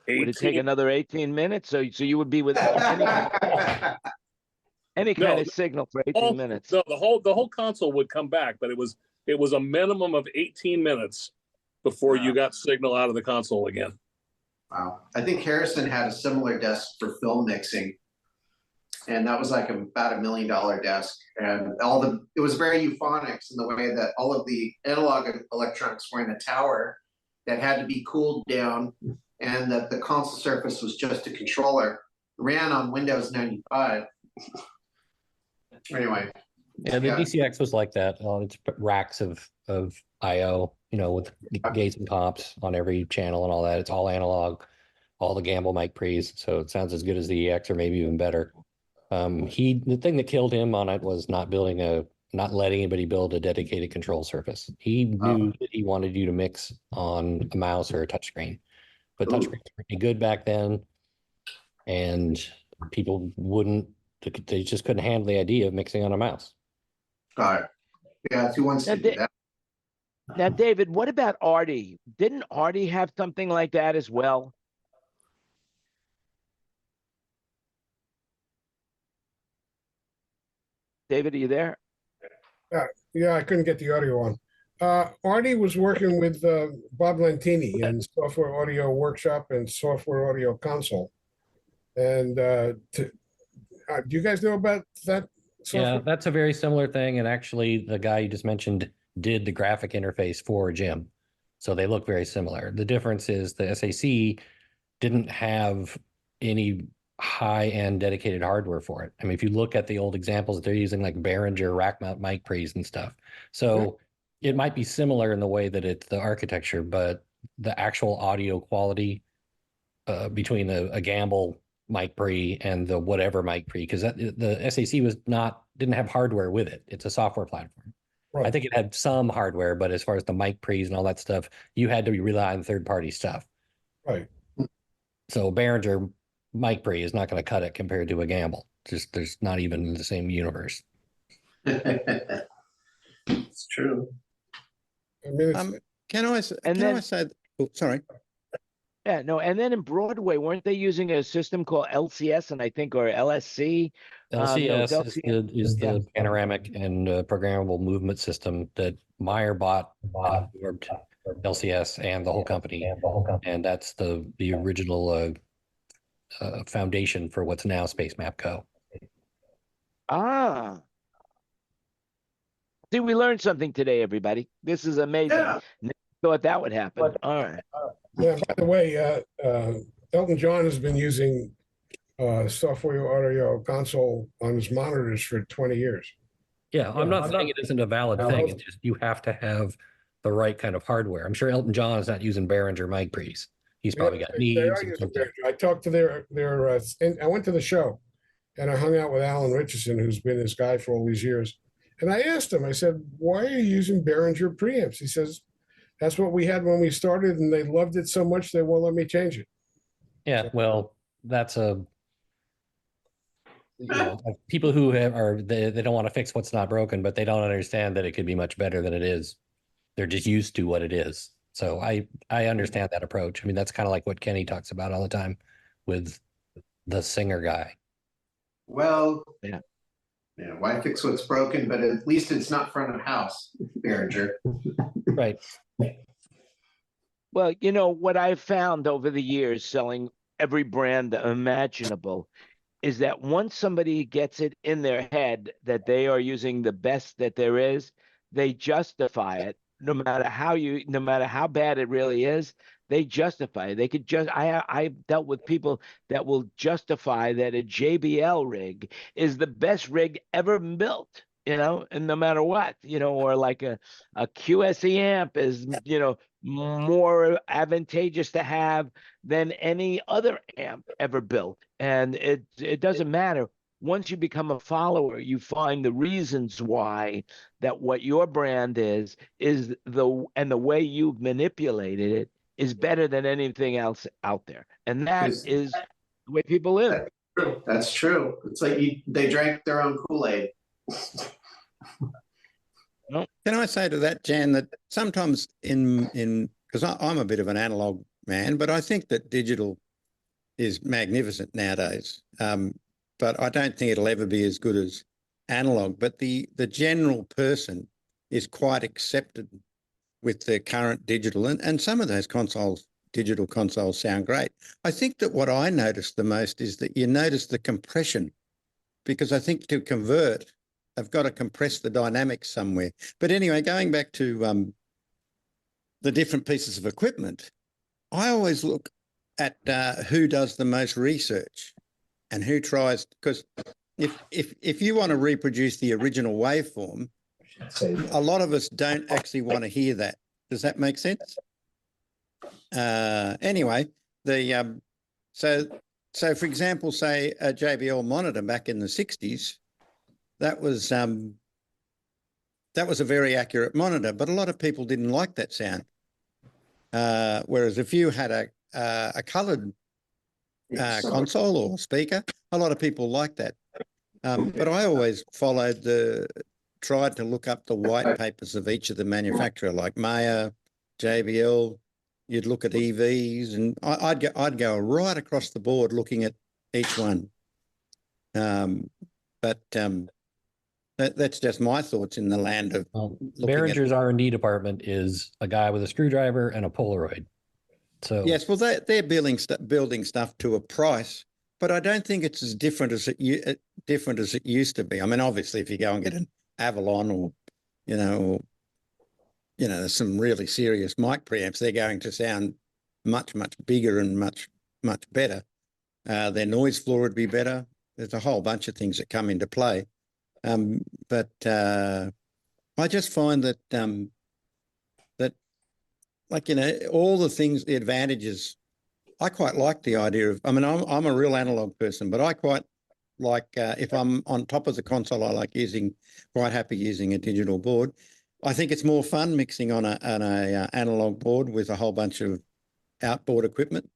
Would it take 18 another 18 minutes? So you would be without any kind No, of signal for 18 minutes. the whole console would come back, but it was a minimum of 18 minutes before you got signal out of the console again. Wow. I think Harrison had a similar desk for film mixing. And that was like about $1 million desk. And it was very euphonics in the way that all of the analog electronics were in a tower that had to be cooled down, and that the console surface was just a controller. Ran on Windows 95. Anyway. Yeah, the Yeah. DCX was like that. It's racks of I/O, you know, with gates and comps on every channel and all that. It's all analog, all the Gamble mic pre's, so it sounds as good as the EX or maybe even better. The thing that killed him on it was not letting anybody build a dedicated control surface. He knew that he wanted you to mix on a mouse or a touchscreen, but touchscreens were pretty good back then, and people they just couldn't handle the idea of mixing on a mouse. Got it. Yeah, who wants to do that? Now, David, what about Artie? Didn't Artie have something like that as well? David, are you there? Yeah, I couldn't get the audio on. Artie was working with Bob Lentini in Software Audio Workshop and Software Audio Console. And do you guys know about that software? Yeah, that's a very similar thing. And actually, the guy you just mentioned did the graphic interface for Jim. So they look very similar. The difference is the SAC didn't have any high-end dedicated hardware for it. I mean, if you look at the old examples, they're using like Behringer rack mount mic pre's and stuff. So it might be similar in the way that it's the architecture, but the actual audio quality between a Gamble mic pre and the whatever mic pre, because the SAC didn't have hardware with it. It's a software platform. Right. I think it had some hardware, but as far as the mic pre's and all that stuff, you had to rely on third-party stuff. Right. So Behringer mic pre is not going to cut it compared to a Gamble. Just there's not even in the same universe. It's true. I mean, Can I say? Oh, sorry. Yeah, no, and then in Broadway, weren't they using a system called LCS and I think or LSC? LCS is the panoramic and programmable movement system that Meyer bought and absorbed LCS and the whole company, and that's the original foundation for what's now Space Map Co. Ah. See, we learned something today, everybody. This is amazing. Yeah. Never thought that would happen. All right. yeah, by the way, Elton John has been using software audio console on his monitors for 20 years. Yeah, I'm not saying it isn't a valid thing. It's just you have to have the right kind of hardware. I'm sure Elton John is not using Behringer mic pre's. He's probably got They are needs. using Behringer. I talked to their and I went to the show and I hung out with Alan Richardson, who's been this guy for all these years. And I asked him, I said, why are you using Behringer preamps? He says, that's what we had when we started and they loved it so much they won't let me change it. Yeah, well, that's like people who they don't want to fix what's not broken, but they don't understand that it could be much better than it is. They're just used to what it is. So I understand that approach. I mean, that's kind of like what Kenny talks about all the time with the singer guy. Well, Yeah. Yeah, why fix what's broken? But at least it's not front of house, Behringer. Right. Well, what I've found over the years selling every brand imaginable is that once somebody gets it in their head that they are using the best that there is, they justify it no matter how bad it really is. They justify it. They could I've dealt with people that will justify that a JBL rig is the best rig ever built, and no matter what, or like a QSE amp is, more advantageous to have than any other amp ever built. And it doesn't matter. Once you become a follower, you find the reasons why that what your brand is and the way you've manipulated it is better than anything else out there. And that is the way people live. That's true. It's like they drank their own Kool-Aid. Can I say to that, Jan, that sometimes because I'm a bit of an analog man, but I think that digital is magnificent nowadays. But I don't think it'll ever be as good as analog. But the general person is quite accepted with the current digital, and some of those digital consoles sound great. I think that what I noticed the most is that you notice the compression, because I think to convert, they've got to compress the dynamics somewhere. But anyway, going back to the different pieces of equipment, I always look at who does the most research and who tries, because if you want to reproduce the original waveform, a lot of us don't actually want to hear that. Does that make sense? Anyway, so for example, say a JBL monitor back in the 60s, that was a very accurate monitor, but a lot of people didn't like that sound. Whereas if you had a coloured console or speaker, a lot of people like that. But I always tried to look up the white papers of each of the manufacturer, like Maya, JBL. You'd look at EVs, and I'd go right across the board looking at each one. But that's just my thoughts in the land of Behringer's R&D department is a guy with a screwdriver and a Polaroid. So yes, well, they're building stuff to a price, but I don't think it's as different as it used to be. I mean, obviously, if you go and get an Avalon or there's some really serious mic preamps, they're going to sound much, much bigger and much, much better. Their noise floor would be better. There's a whole bunch of things that come into play. But I just find that like, you know, all the things, the advantages. I quite like the idea of, I mean, I'm a real analog person, but I quite like, if I'm on top of the console, I like quite happy using a digital board. I think it's more fun mixing on a analog board with a whole bunch of outboard equipment.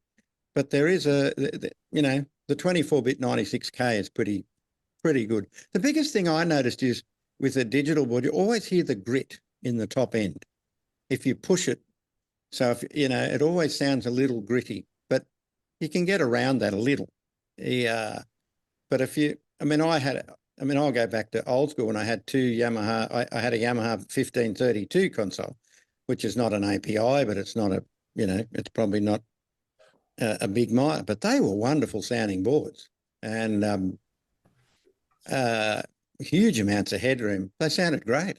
But there is you know, the 24-bit 96K is pretty good. The biggest thing I noticed is with a digital board, you always hear the grit in the top end if you push it. So, if you know, it always sounds a little gritty, but you can get around that a little. Yeah. But if you, I mean, I'll go back to old school when I had two Yamaha, I had a Yamaha 1532 console, which is not an API, but it's not a, you know, it's probably not a big mic, but they were wonderful sounding boards and huge amounts of headroom. They sounded great.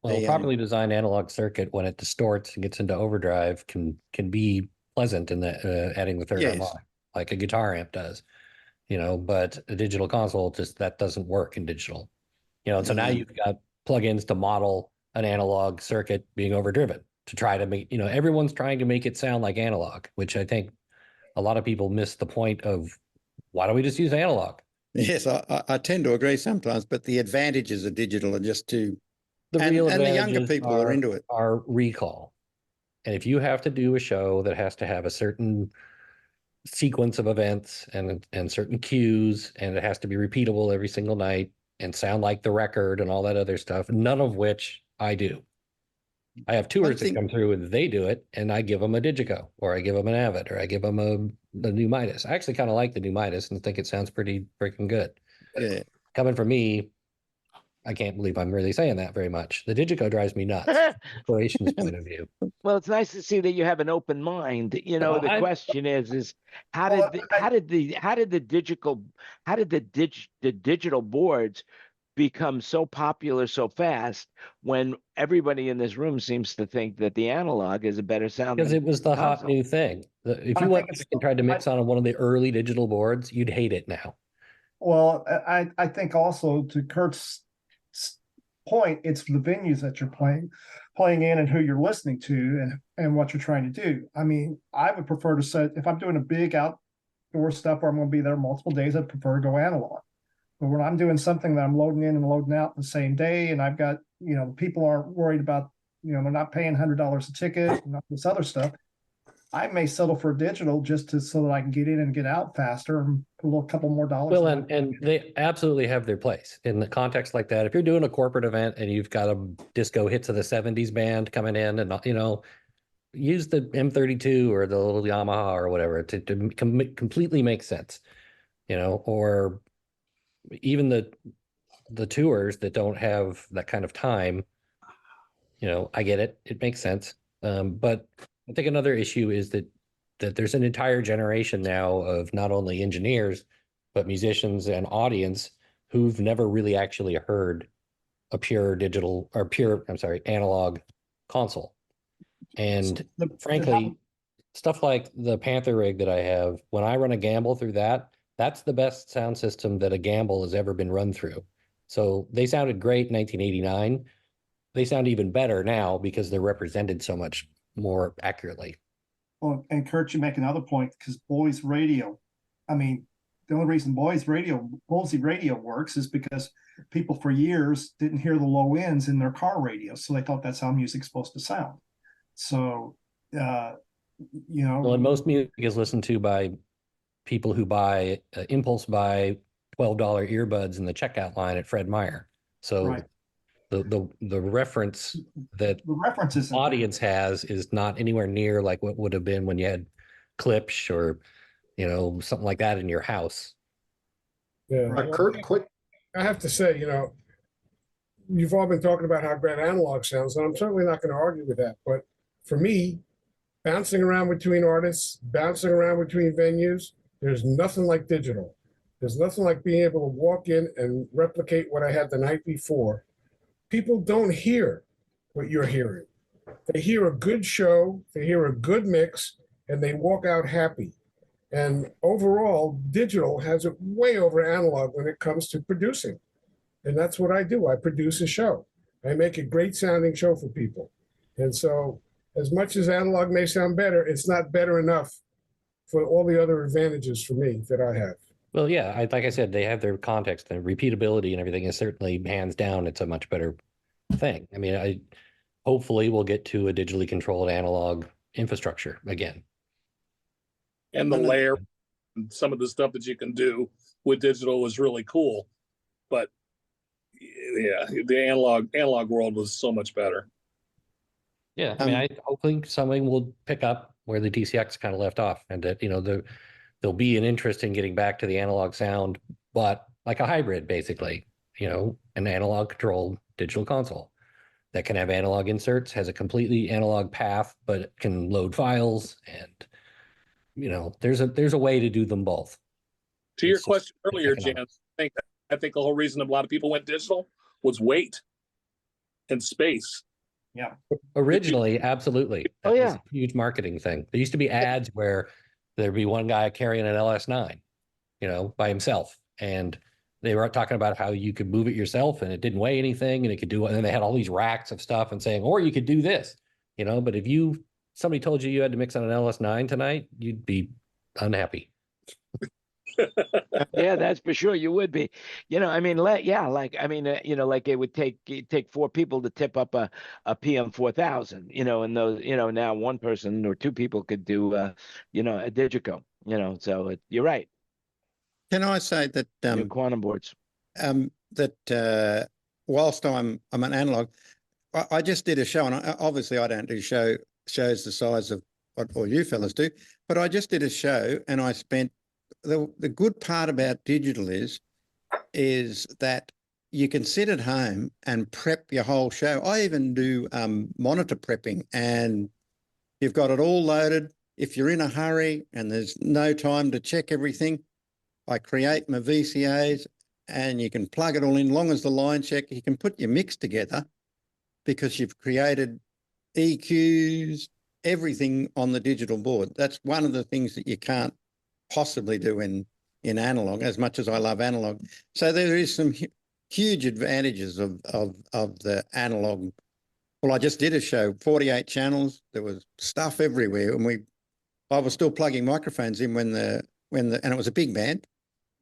Well, properly designed analog circuit, when it distorts and gets into overdrive, can be pleasant in the adding the third harmonic, like a guitar amp does, you know. But a digital console, just that doesn't work in digital, you know. And so now you've got plugins to model an analog circuit being overdriven to try to make, you know, everyone's trying to make it sound like analog, which I think a lot of people miss the point of why don't we just use analog? Yes, I tend to agree sometimes, but the advantages of digital are just too. The real and the advantages younger people are into it. Are recall. And if you have to do a show that has to have a certain sequence of events and certain cues, and it has to be repeatable every single night and sound like the record and all that other stuff, none of which I do. I have tours that come through and they do it, and I give them a Digico, or I give them an Avid, or I give them the new Midas. I actually kind of like the new Midas and think it sounds pretty freaking good. Yeah. Coming from me, I can't believe I'm really saying that very much. The Digico drives me nuts from an operations point of view. Well, it's nice to see that you have an open mind. You know, the question is how did the digital boards become so popular so fast when everybody in this room seems to think that the analog is a better sound? Because it was the hot new thing. If you went and tried to mix on one of the early digital boards, you'd hate it now. Well, I think also, to Kurt's point, it's the venues that you're playing in and who you're listening to and what you're trying to do. I mean, I would prefer to set, if I'm doing a big outdoor stuff where I'm going to be there multiple days, I'd prefer to go analog. But when I'm doing something that I'm loading in and loading out the same day, and I've got, you know, people aren't worried about, you know, they're not paying $100 a ticket and all this other stuff, I may settle for digital just so that I can get in and get out faster and put a couple more dollars. Well, and they absolutely have their place in the context like that. If you're doing a corporate event and you've got a disco hits of the 70s band coming in, and, you know, use the M32 or the little Yamaha or whatever to completely make sense, you know. Or even the tours that don't have that kind of time, you know, I get it. It makes sense. But I think another issue is that there's an entire generation now of not only engineers, but musicians and audience who've never really actually heard a pure digital or analog console. And frankly, stuff like the Panther rig that I have, when I run a Gamble through that, that's the best sound system that a Gamble has ever been run through. So they sounded great in 1989. They sound even better now because they're represented so much more accurately. Well, and Kurt, you make another point, because Boise radio, I mean, the only reason Boise radio works is because people for years didn't hear the low ends in their car radios, so they thought that's how music's supposed to sound. So, you know. Well, and most music is listened to by people who buy impulse buy $12 earbuds in the checkout line at Fred Meyer. So. Right. The reference that the audience has is not anywhere near like what would have been when you had Klipsch or, you know, something like that in your house. Yeah, Kurt, quick. I have to say, you know, you've all been talking about how great analog sounds, and I'm certainly not going to argue with that. But for me, bouncing around between artists, bouncing around between venues, there's nothing like digital. There's nothing like being able to walk in and replicate what I had the night before. People don't hear what you're hearing. They hear a good show, they hear a good mix, and they walk out happy. And overall, digital has it way over analog when it comes to producing. And that's what I do. I produce a show. I make a great sounding show for people. And so as much as analog may sound better, it's not better enough for all the other advantages for me that I have. Well, yeah, like I said, they have their context and repeatability and everything is certainly hands down. It's a much better thing. I mean, hopefully we'll get to a digitally controlled analog infrastructure again. And the layer, and some of the stuff that you can do with digital is really cool. But yeah, the analog world was so much better. Yeah, I mean, I hopefully something will pick up where the DCX kind of left off, and that there'll be an interest in getting back to the analog sound, but like a hybrid, basically, an analog controlled digital console that can have analog inserts, has a completely analog path, but it can load files, and there's a way to do them both. To your question earlier, Jan, I think the whole reason a lot of people went digital was weight and space. Yeah. Originally, absolutely. Oh, yeah. Was a huge marketing thing. There used to be ads where there'd be one guy carrying an LS9, by himself. And they were talking about how you could move it yourself and it didn't weigh anything and it could do it. And then they had all these racks of stuff and saying, or you could do this, but if somebody told you had to mix on an LS9 tonight, you'd be unhappy. Yeah, that's for sure. You would be, I mean, like it would take 4 people to tip up a PM 4000, and those, now one person or 2 people could do, a Digico, so you're right. Can I say that quantum boards. That whilst I'm an analog, I just did a show, and obviously I don't do shows the size of what all you fellas do, but I just did a show, and I spent the good part about digital is that you can sit at home and prep your whole show. I even do monitor prepping, and you've got it all loaded. If you're in a hurry and there's no time to check everything, I create my VCAs and you can plug it all in. Long as the line check, you can put your mix together because you've created EQs, everything on the digital board. That's one of the things that you can't possibly do in analog, as much as I love analog. So there is some huge advantages of the analog. Well, I just did a show, 48 channels. There was stuff everywhere, and I was still plugging microphones in when and it was a big band,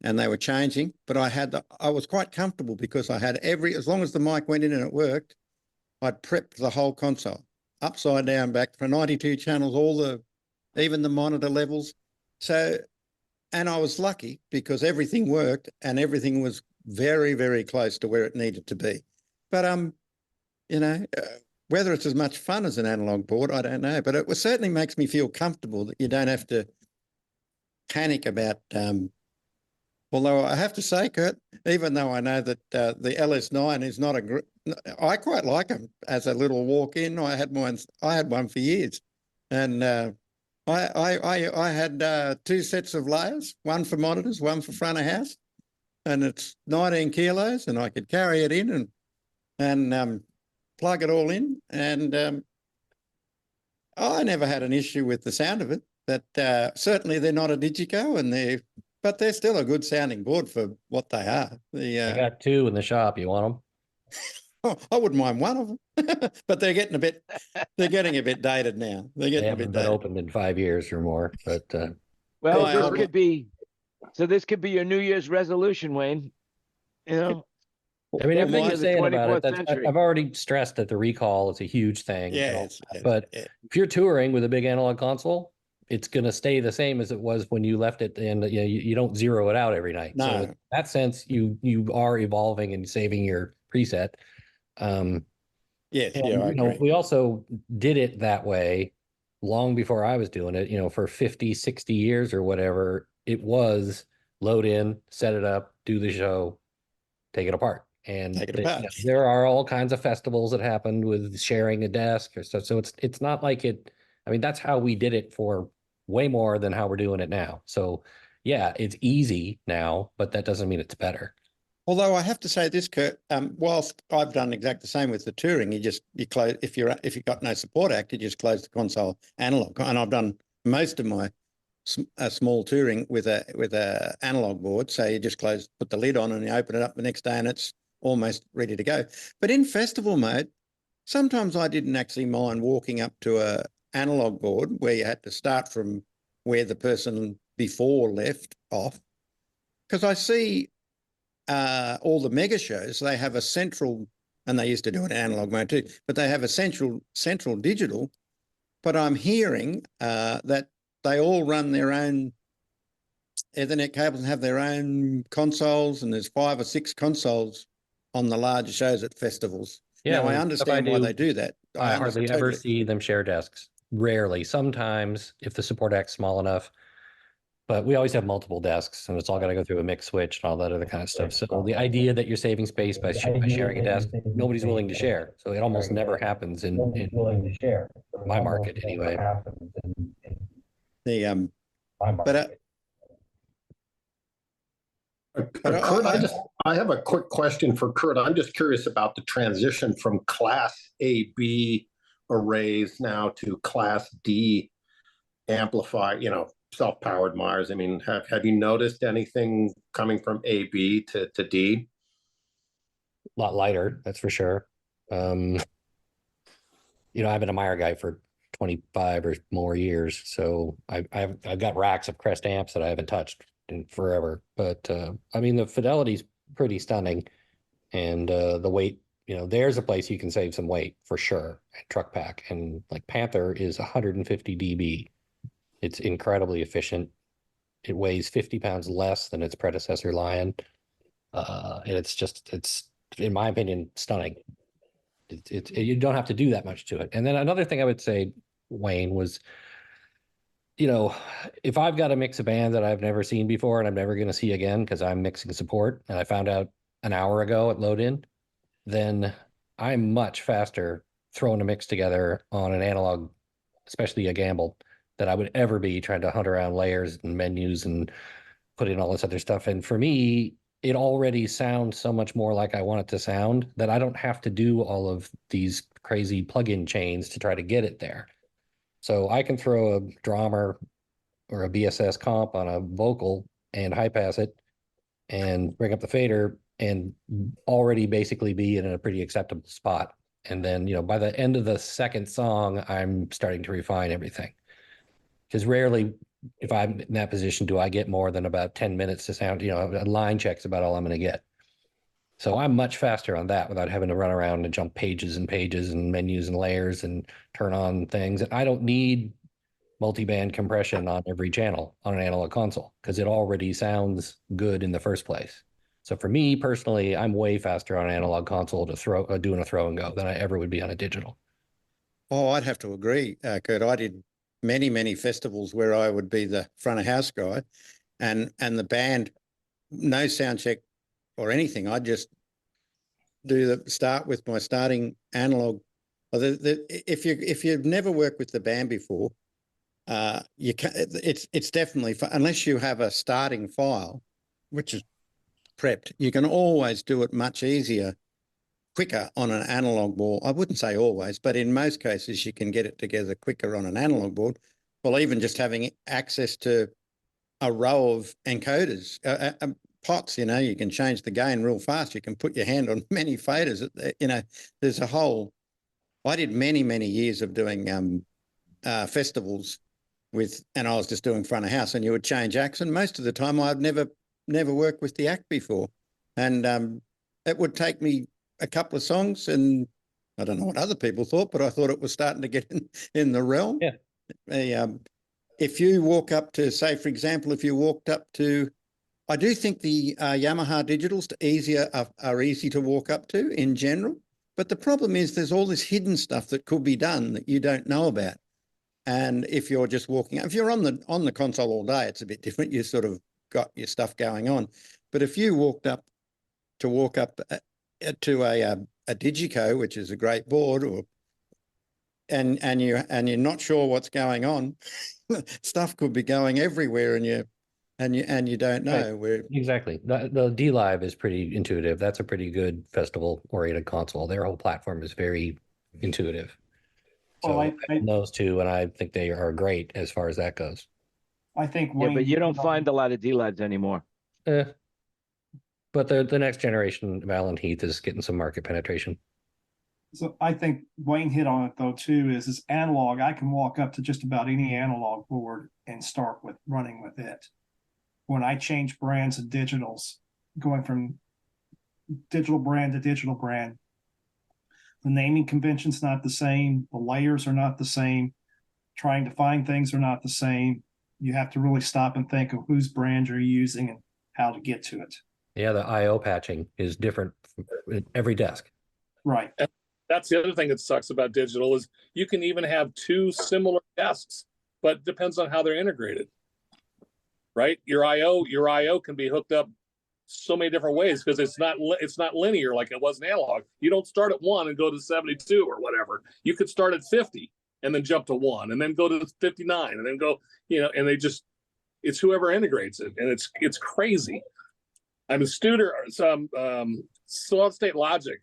and they were changing. But I was quite comfortable because I had as long as the mic went in and it worked, I'd prepped the whole console, upside down, back for 92 channels, even the monitor levels. So. And I was lucky because everything worked and everything was very, very close to where it needed to be. But, whether it's as much fun as an analog board, I don't know. But it certainly makes me feel comfortable that you don't have to panic about, although I have to say, Kurt, even though I know that the LS9 is not I quite like them as a little walk-in. I had one for years. And, I had 2 sets of layers, one for monitors, one for front of house, and it's 19 kilos, and I could carry it in and plug it all in, and I never had an issue with the sound of it. But certainly they're not a Digico, but they're still a good sounding board for what they are. I got 2 in the shop. You want them? I wouldn't mind one of them, but they're getting a bit dated now. They haven't been opened in 5 years or more, but well, this could be your New Year's resolution, Wayne. I mean, everything you're saying about it, I've already stressed that the recall is a huge thing. But if you're touring with a big analog console, it's going to stay the same as it was when you left it, and you don't zero it out every night. No. So in that sense, you are evolving and saving your preset. Yes, and, I agree. We also did it that way long before I was doing it, for 50, 60 years or whatever. It was load in, set it up, do the show, take it apart. And there are all kinds of festivals that happened with sharing a desk or stuff. So it's not like it. I mean, that's how we did it for way more than how we're doing it now. So yeah, it's easy now, but that doesn't mean it's better. Although I have to say this, Kurt, whilst I've done exactly the same with the touring, you close, if you've got no support act, you just close the console analog. And I've done most of my small touring with a analog board. So you just put the lid on and you open it up the next day and it's almost ready to go. But in festival mode, sometimes I didn't actually mind walking up to a analog board where you had to start from where the person before left off, because I see all the mega shows, they have a central, and they used to do it in analog mode too, but they have a central digital. But I'm hearing that they all run their own Ethernet cables and have their own consoles, and there's 5 or 6 consoles on the larger shows at festivals. Yeah, now I the stuff understand why they do that. I hardly ever see them share desks. Rarely. Sometimes if the support act's small enough, but we always have multiple desks, and it's all got to go through a mix switch and all that other kind of stuff. So the idea that you're saving space by sharing a desk, nobody's willing to share. So it almost never happens in my market anyway. The Kurt, I have a quick question for Kurt. I'm just curious about the transition from Class AB arrays now to Class D amplifier, self-powered Myers. I mean, have you noticed anything coming from AB to D? A lot lighter, that's for sure. I've been a Meyer guy for 25 or more years, so I've got racks of Crest amps that I haven't touched in forever. But the fidelity's pretty stunning, and the weight. There's a place you can save some weight for sure at Truck Pack, and like Panther is 150 dB. It's incredibly efficient. It weighs 50 pounds less than its predecessor Lion, and it's in my opinion stunning. You don't have to do that much to it. And then another thing I would say, Wayne, was, if I've got to mix a band that I've never seen before and I'm never going to see again because I'm mixing support, and I found out an hour ago at load in, then I'm much faster throwing a mix together on an analog, especially a Gamble, than I would ever be trying to hunt around layers and menus and put in all this other stuff. And for me, it already sounds so much more like I want it to sound that I don't have to do all of these crazy plug-in chains to try to get it there. So I can throw a drummer or a BSS comp on a vocal and high pass it and bring up the fader and already basically be in a pretty acceptable spot. And then, by the end of the second song, I'm starting to refine everything. Because rarely, if I'm in that position, do I get more than about 10 minutes to sound, a line check's about all I'm going to get. So I'm much faster on that without having to run around and jump pages and pages and menus and layers and turn on things. And I don't need multi-band compression on every channel on an analog console because it already sounds good in the first place. So for me personally, I'm way faster on an analog console to doing a throw and go than I ever would be on a digital. Oh, I'd have to agree, Kurt. I did many festivals where I would be the front of house guy, and the band, no sound check or anything. I'd just start with my starting analog. If you've never worked with the band before, you can. It's definitely fun, unless you have a starting file, which is prepped. You can always do it much easier, quicker on an analog board. I wouldn't say always, but in most cases you can get it together quicker on an analog board. Well, even just having access to a row of encoders, pots, you can change the gain real fast. You can put your hand on many faders. There's a whole. I did many years of doing festivals and I was just doing front of house, and you would change acts. And most of the time, I'd never worked with the act before, and it would take me a couple of songs, and I don't know what other people thought, but I thought it was starting to get in the realm. Yeah. If you walk up to, say, for example, I do think the Yamaha digitals are easy to walk up to in general, but the problem is there's all this hidden stuff that could be done that you don't know about. And if you're just walking up, if you're on the console all day, it's a bit different. You sort of got your stuff going on. But if you walk up to a Digico, which is a great board, and you're not sure what's going on, stuff could be going everywhere, and you don't know. Right. Exactly. The D Live is pretty intuitive. That's a pretty good festival oriented console. Their whole platform is very intuitive. So Well, those two, and I think they are great as far as that goes. I think Yeah, Wayne, but you don't find a lot of D-Lives anymore. But the next generation of Allen Heath is getting some market penetration. So I think Wayne hit on it though too, is analog. I can walk up to just about any analog board and start with running with it. When I change brands of digitals, going from digital brand to digital brand, the naming convention's not the same, the layers are not the same, trying to find things are not the same. You have to really stop and think of whose brand you're using and how to get to it. Yeah, the IO patching is different from every desk. Right. That's the other thing that sucks about digital is you can even have two similar desks, but it depends on how they're integrated. Right? Your IO can be hooked up so many different ways because it's not linear like it was in analog. You don't start at 1 and go to 72 or whatever. You could start at 50 and then jump to 1 and then go to 59 and then go, and it's whoever integrates it, and it's crazy. I'm a student, solid state logic.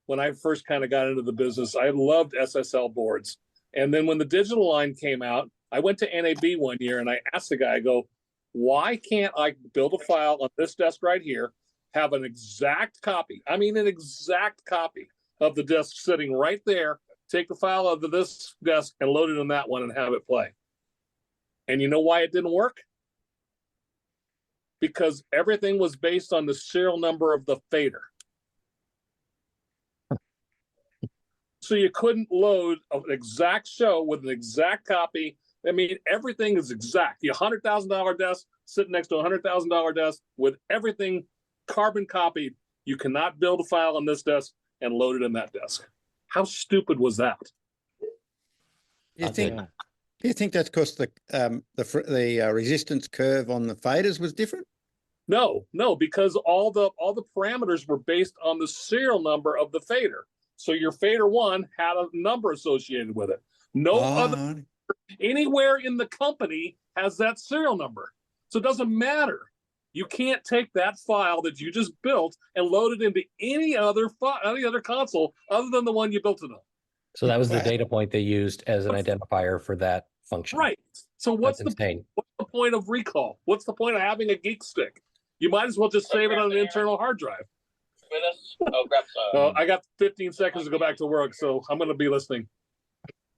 When I first kind of got into the business, I loved SSL boards. And then when the digital line came out, I went to NAB one year and I asked the guy, I go, why can't I build a file on this desk right here, have an exact copy, an exact copy of the disk sitting right there, take the file of this desk and load it on that one and have it play? And you know why it didn't work? Because everything was based on the serial number of the fader. So you couldn't load an exact show with an exact copy. Everything is exact. The $100,000 desk sitting next to a $100,000 desk with everything carbon copied. You cannot build a file on this desk and load it in that desk. How stupid was that? You think that's because the resistance curve on the faders was different? No, because all the parameters were based on the serial number of the fader. So your fader 1 had a number associated with it. No other anywhere in the company has that serial number. So it doesn't matter. You can't take that file that you just built and load it into any other console other than the one you built it on. So that was the data point they used as an identifier for that function. Right. So what's the point of recall? What's the point of having a geek stick? You might as well just save it on an internal hard drive. I got 15 seconds to go back to work, so I'm going to be listening.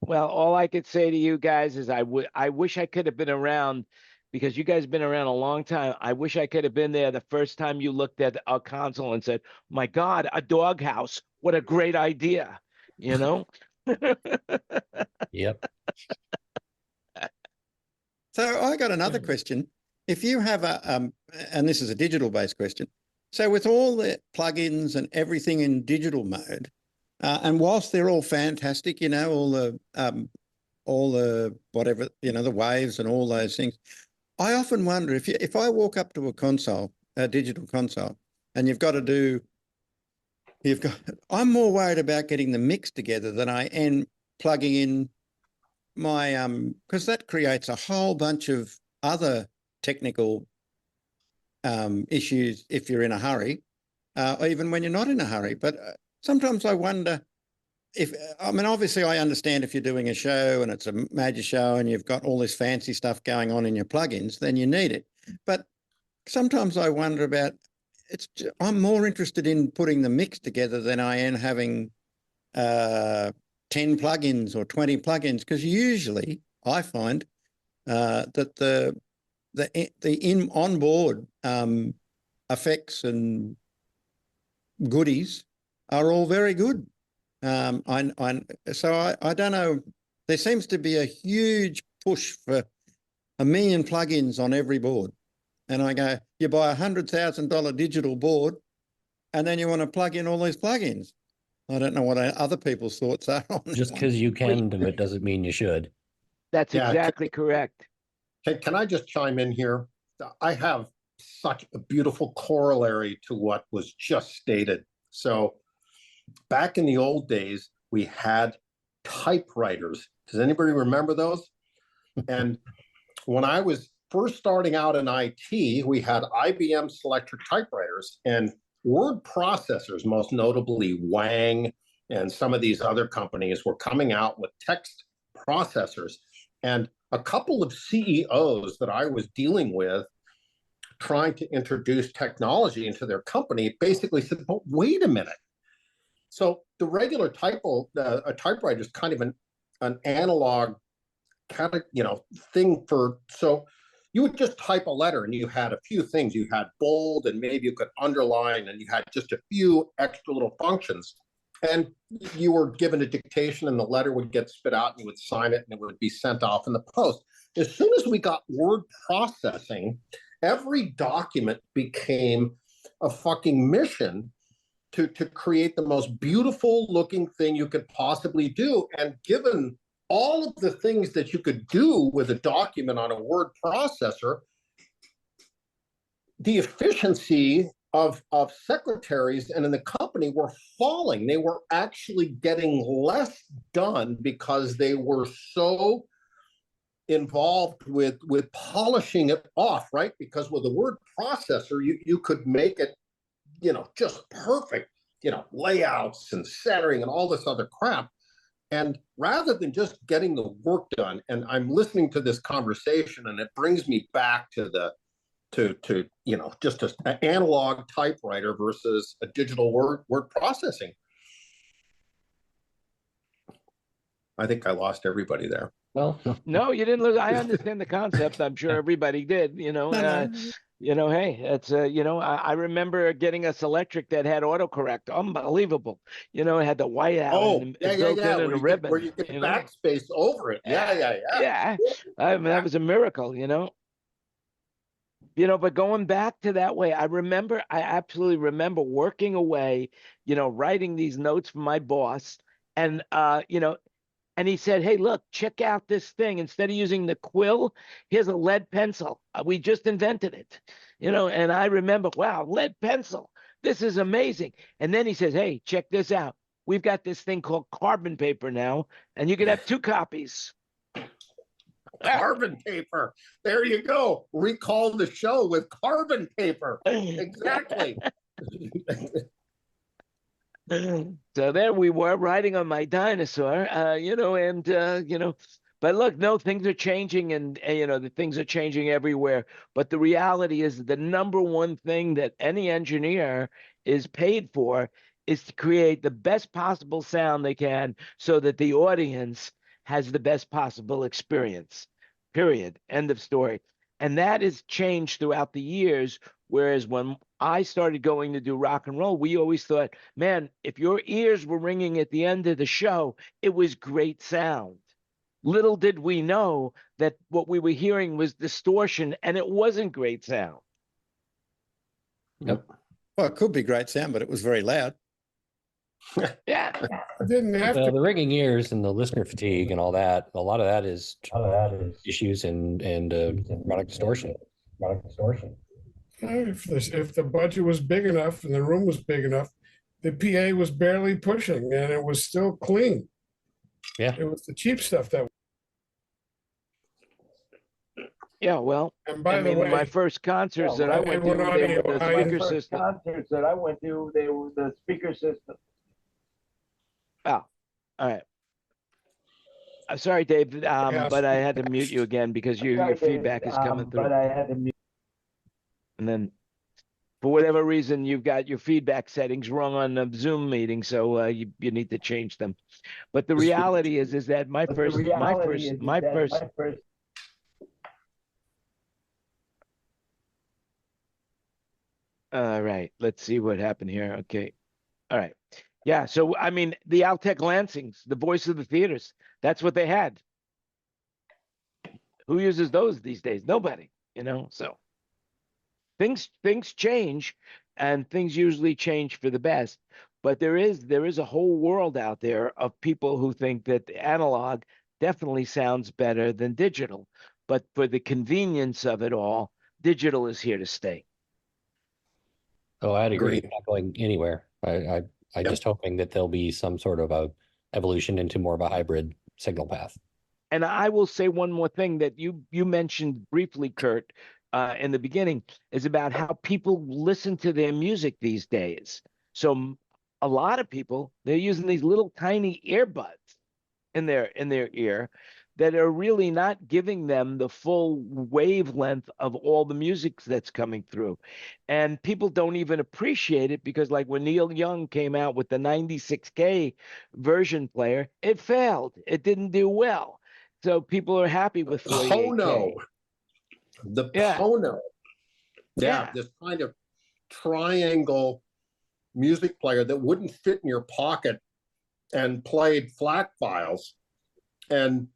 Well, all I could say to you guys is I wish I could have been around, because you guys have been around a long time. I wish I could have been there the first time you looked at a console and said, my God, a doghouse. What a great idea. Yep. So I got another question. If you have and this is a digital based question. So with all the plugins and everything in digital mode, and whilst they're all fantastic, all the whatever, the waves and all those things, I often wonder if I walk up to a digital console, and I'm more worried about getting the mix together than I am plugging in my, because that creates a whole bunch of other technical issues if you're in a hurry, or even when you're not in a hurry. But sometimes I wonder obviously I understand if you're doing a show and it's a major show and you've got all this fancy stuff going on in your plugins, then you need it. But sometimes I wonder about, I'm more interested in putting the mix together than I am having 10 plugins or 20 plugins, because usually I find that the onboard effects and goodies are all very good. So I don't know. There seems to be a huge push for 1 million plugins on every board. And I go, you buy $100,000 digital board and then you want to plug in all these plugins. I don't know what other people's thoughts are on Just because you can do it doesn't mean you should. That's exactly correct. Can I just chime in here? I have such a beautiful corollary to what was just stated. So back in the old days, we had typewriters. Does anybody remember those? And when I was first starting out in IT, we had IBM Selectric typewriters and word processors, most notably Wang and some of these other companies, were coming out with text processors. And a couple of CEOs that I was dealing with trying to introduce technology into their company basically said, but wait a minute. So the regular a typewriter is kind of an analog kind of, thing so you would just type a letter and you had a few things. You had bold and maybe you could underline and you had just a few extra little functions. And you were given a dictation and the letter would get spit out and you would sign it and it would be sent off in the post. As soon as we got word processing, every document became a fucking mission to create the most beautiful looking thing you could possibly do. And given all of the things that you could do with a document on a word processor, the efficiency of secretaries and in the company were falling. They were actually getting less done because they were so involved with polishing it off, right? Because with a word processor, you could make it, just perfect, layouts and centering and all this other crap. And rather than just getting the work done, and I'm listening to this conversation and it brings me back to just an analog typewriter versus a digital word processing. I think I lost everybody there. Well, No, you didn't lose. I understand the concept. I'm sure everybody did, hey, it's I remember getting a Selectric that had autocorrect. Unbelievable. It had the white out and it's built in a ribbon. Where you get backspace over it. Yeah. I mean, that was a miracle, but going back to that way, I absolutely remember working away, writing these notes for my boss. And, and he said, hey, look, check out this thing. Instead of using the quill, here's a lead pencil. We just invented it, and I remember, wow, lead pencil. This is amazing. And then he says, hey, check this out. We've got this thing called carbon paper now, and you can have 2 copies. Carbon paper. There you go. Recall the show with carbon paper. Exactly. So there we were riding on my dinosaur, but look, no, things are changing and the things are changing everywhere. But the reality is the number one thing that any engineer is paid for is to create the best possible sound they can so that the audience has the best possible experience, period. End of story. And that has changed throughout the years. Whereas when I started going to do rock and roll, we always thought, man, if your ears were ringing at the end of the show, it was great sound. Little did we know that what we were hearing was distortion and it wasn't great sound. Yep. Well, it could be great sound, but it was very loud. Yeah. It didn't have to. The ringing ears and the listener fatigue and all that, a lot of that is issues and product distortion. If the budget was big enough and the room was big enough, the PA was barely pushing and it was still clean. Yeah. It was the cheap stuff that. Yeah, well, And by the way, my first concerts that I went to, they were the speaker system. Concerts that I went to, they were the speaker system. Oh, all right. I'm sorry, Dave, but I had to mute you again because your feedback is coming through. But I had to mute. And then, for whatever reason, you've got your feedback settings wrong on the Zoom meeting, so you need to change them. But the reality is that my first. All right, let's see what happened here. Okay, all right, yeah. So I mean, the Altec Lansings, the voice of the theaters, that's what they had. Who uses those these days? Nobody, So things change, and things usually change for the best. But there is a whole world out there of people who think that analog definitely sounds better than digital. But for the convenience of it all, digital is here to stay. Oh, I'd agree. Not going anywhere. I'm just hoping that there'll be some sort of a evolution into more of a hybrid signal path. And I will say one more thing that you mentioned briefly, Kurt, in the beginning, is about how people listen to their music these days. So a lot of people, they're using these little tiny earbuds in their ear that are really not giving them the full wavelength of all the music that's coming through. And people don't even appreciate it because, like when Neil Young came out with the 96K version player, it failed. It didn't do well. So people are happy with 48K. Pono. The Yeah. Pono. Yeah, Yeah. this kind of triangle music player that wouldn't fit in your pocket and played FLAC files. And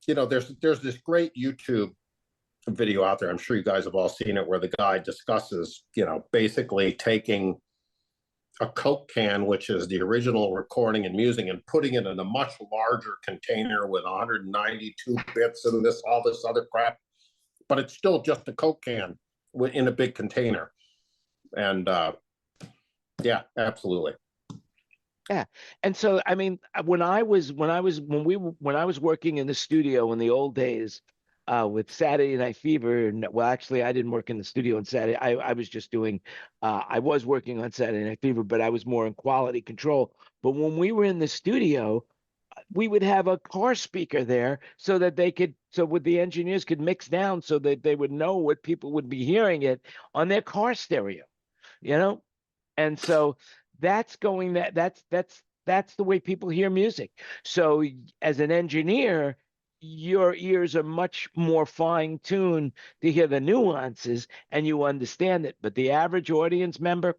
there's this great YouTube video out there. I'm sure you guys have all seen it, where the guy discusses, basically taking a Coke can, which is the original recording and music, and putting it in a much larger container with 192 bits and all this other crap. But it's still just a Coke can in a big container. And yeah, absolutely. Yeah. And so, I mean, when I was working in the studio in the old days, with Saturday Night Fever, and well, actually, I didn't work in the studio on Saturday. I was just doing, I was working on Saturday Night Fever, but I was more in quality control. But when we were in the studio, we would have a car speaker there so that the engineers could mix down so that they would know what people would be hearing it on their car stereo, And so that's the way people hear music. So as an engineer, your ears are much more fine-tuned to hear the nuances and you understand it. But the average audience member,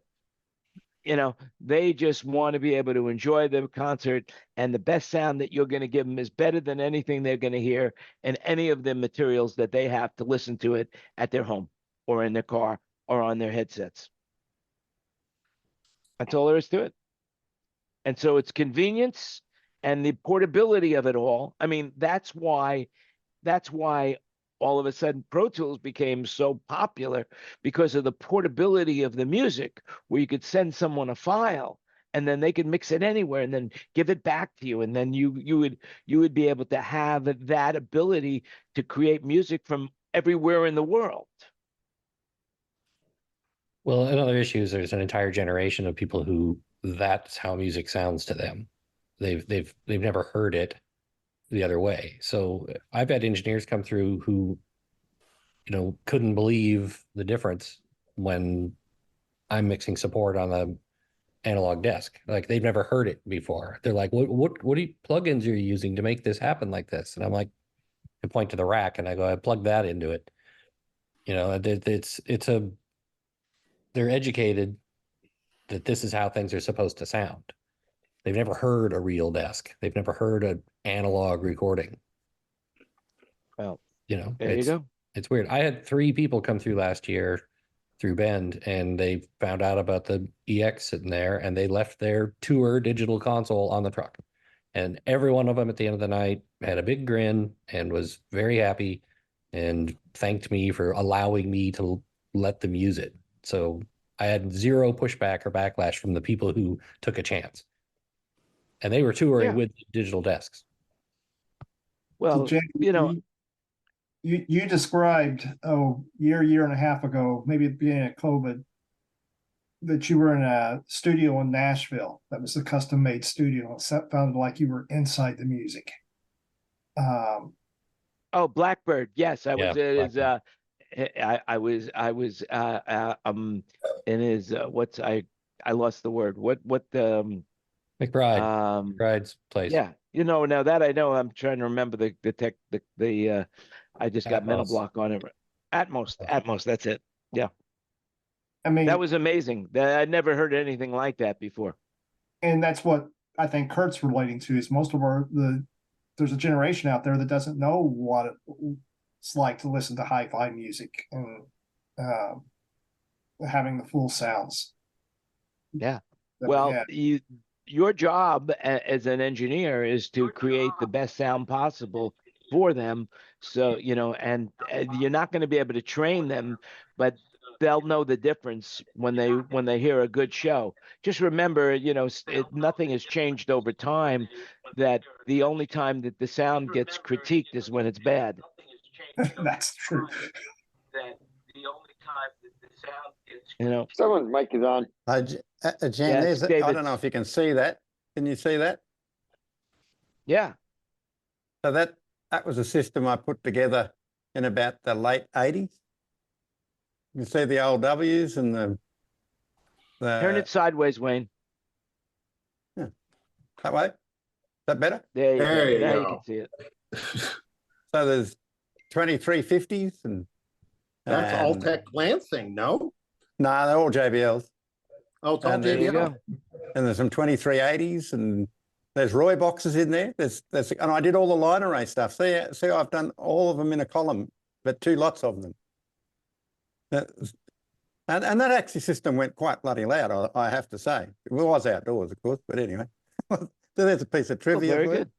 they just want to be able to enjoy the concert, and the best sound that you're going to give them is better than anything they're going to hear in any of the materials that they have to listen to it at their home or in their car or on their headsets. That's all there is to it. And so it's convenience and the portability of it all. I mean, that's why all of a sudden Pro Tools became so popular, because of the portability of the music, where you could send someone a file and then they could mix it anywhere and then give it back to you. And then you would be able to have that ability to create music from everywhere in the world. Well, another issue is there's an entire generation of people who that's how music sounds to them. They've never heard it the other way. So I've had engineers come through who, couldn't believe the difference when I'm mixing support on the analog desk. Like, they've never heard it before. They're like, what plugins are you using to make this happen like this? And I'm like, I point to the rack and I go, I plug that into it. They're educated that this is how things are supposed to sound. They've never heard a real desk. They've never heard an analog recording. Well, there you go. It's weird. I had 3 people come through last year through Bend, and they found out about the EX sitting there, and they left their tour digital console on the truck. And every one of them at the end of the night had a big grin and was very happy and thanked me for allowing me to let them use it. So I had 0 pushback or backlash from the people who took a chance. And they were touring with digital desks. Well, so Jake, you described, year and a half ago, maybe at the beginning of COVID, that you were in a studio in Nashville that was a custom made studio. It sounded like you were inside the music. Blackbird. Yes, I was. Blackbird. I was in his I lost the word. What McBride's place. Yeah, now that I know, I'm trying to remember the I just got mental block on it. Atmos, that's it. Yeah. I mean, that was amazing. I'd never heard anything like that before. And that's what I think Kurt's relating to, is most of there's a generation out there that doesn't know what it's like to listen to hi-fi music and having the full sounds. Yeah. Well, your job as an engineer is to create the best sound possible for them. So, and you're not going to be able to train them, but they'll know the difference when they hear a good show. Just remember, nothing has changed over time, that the only time that the sound gets critiqued is when it's bad. That's true. That the only time that the sound gets, Someone's mic is on. Jan, yes, I don't know if you can see that. Can you see that? Yeah. So that was a system I put together in about the late 80s. You see the old W's and the Turn it sideways, Wayne. that way. Is that better? There you There go. you Now you go. can see it. So there's 2350s and That's Altec Lansing, no? no, they're all JBLs. Oh, it's all And There you JBL. go. And there's some 2380s and there's Roy boxes in there. There's and I did all the line array stuff. See, I've done all of them in a column, but 2 lots of them. And that actually system went quite bloody loud, I have to say. It was outdoors, of course, but anyway. So there's a piece of trivia. Very for you. good.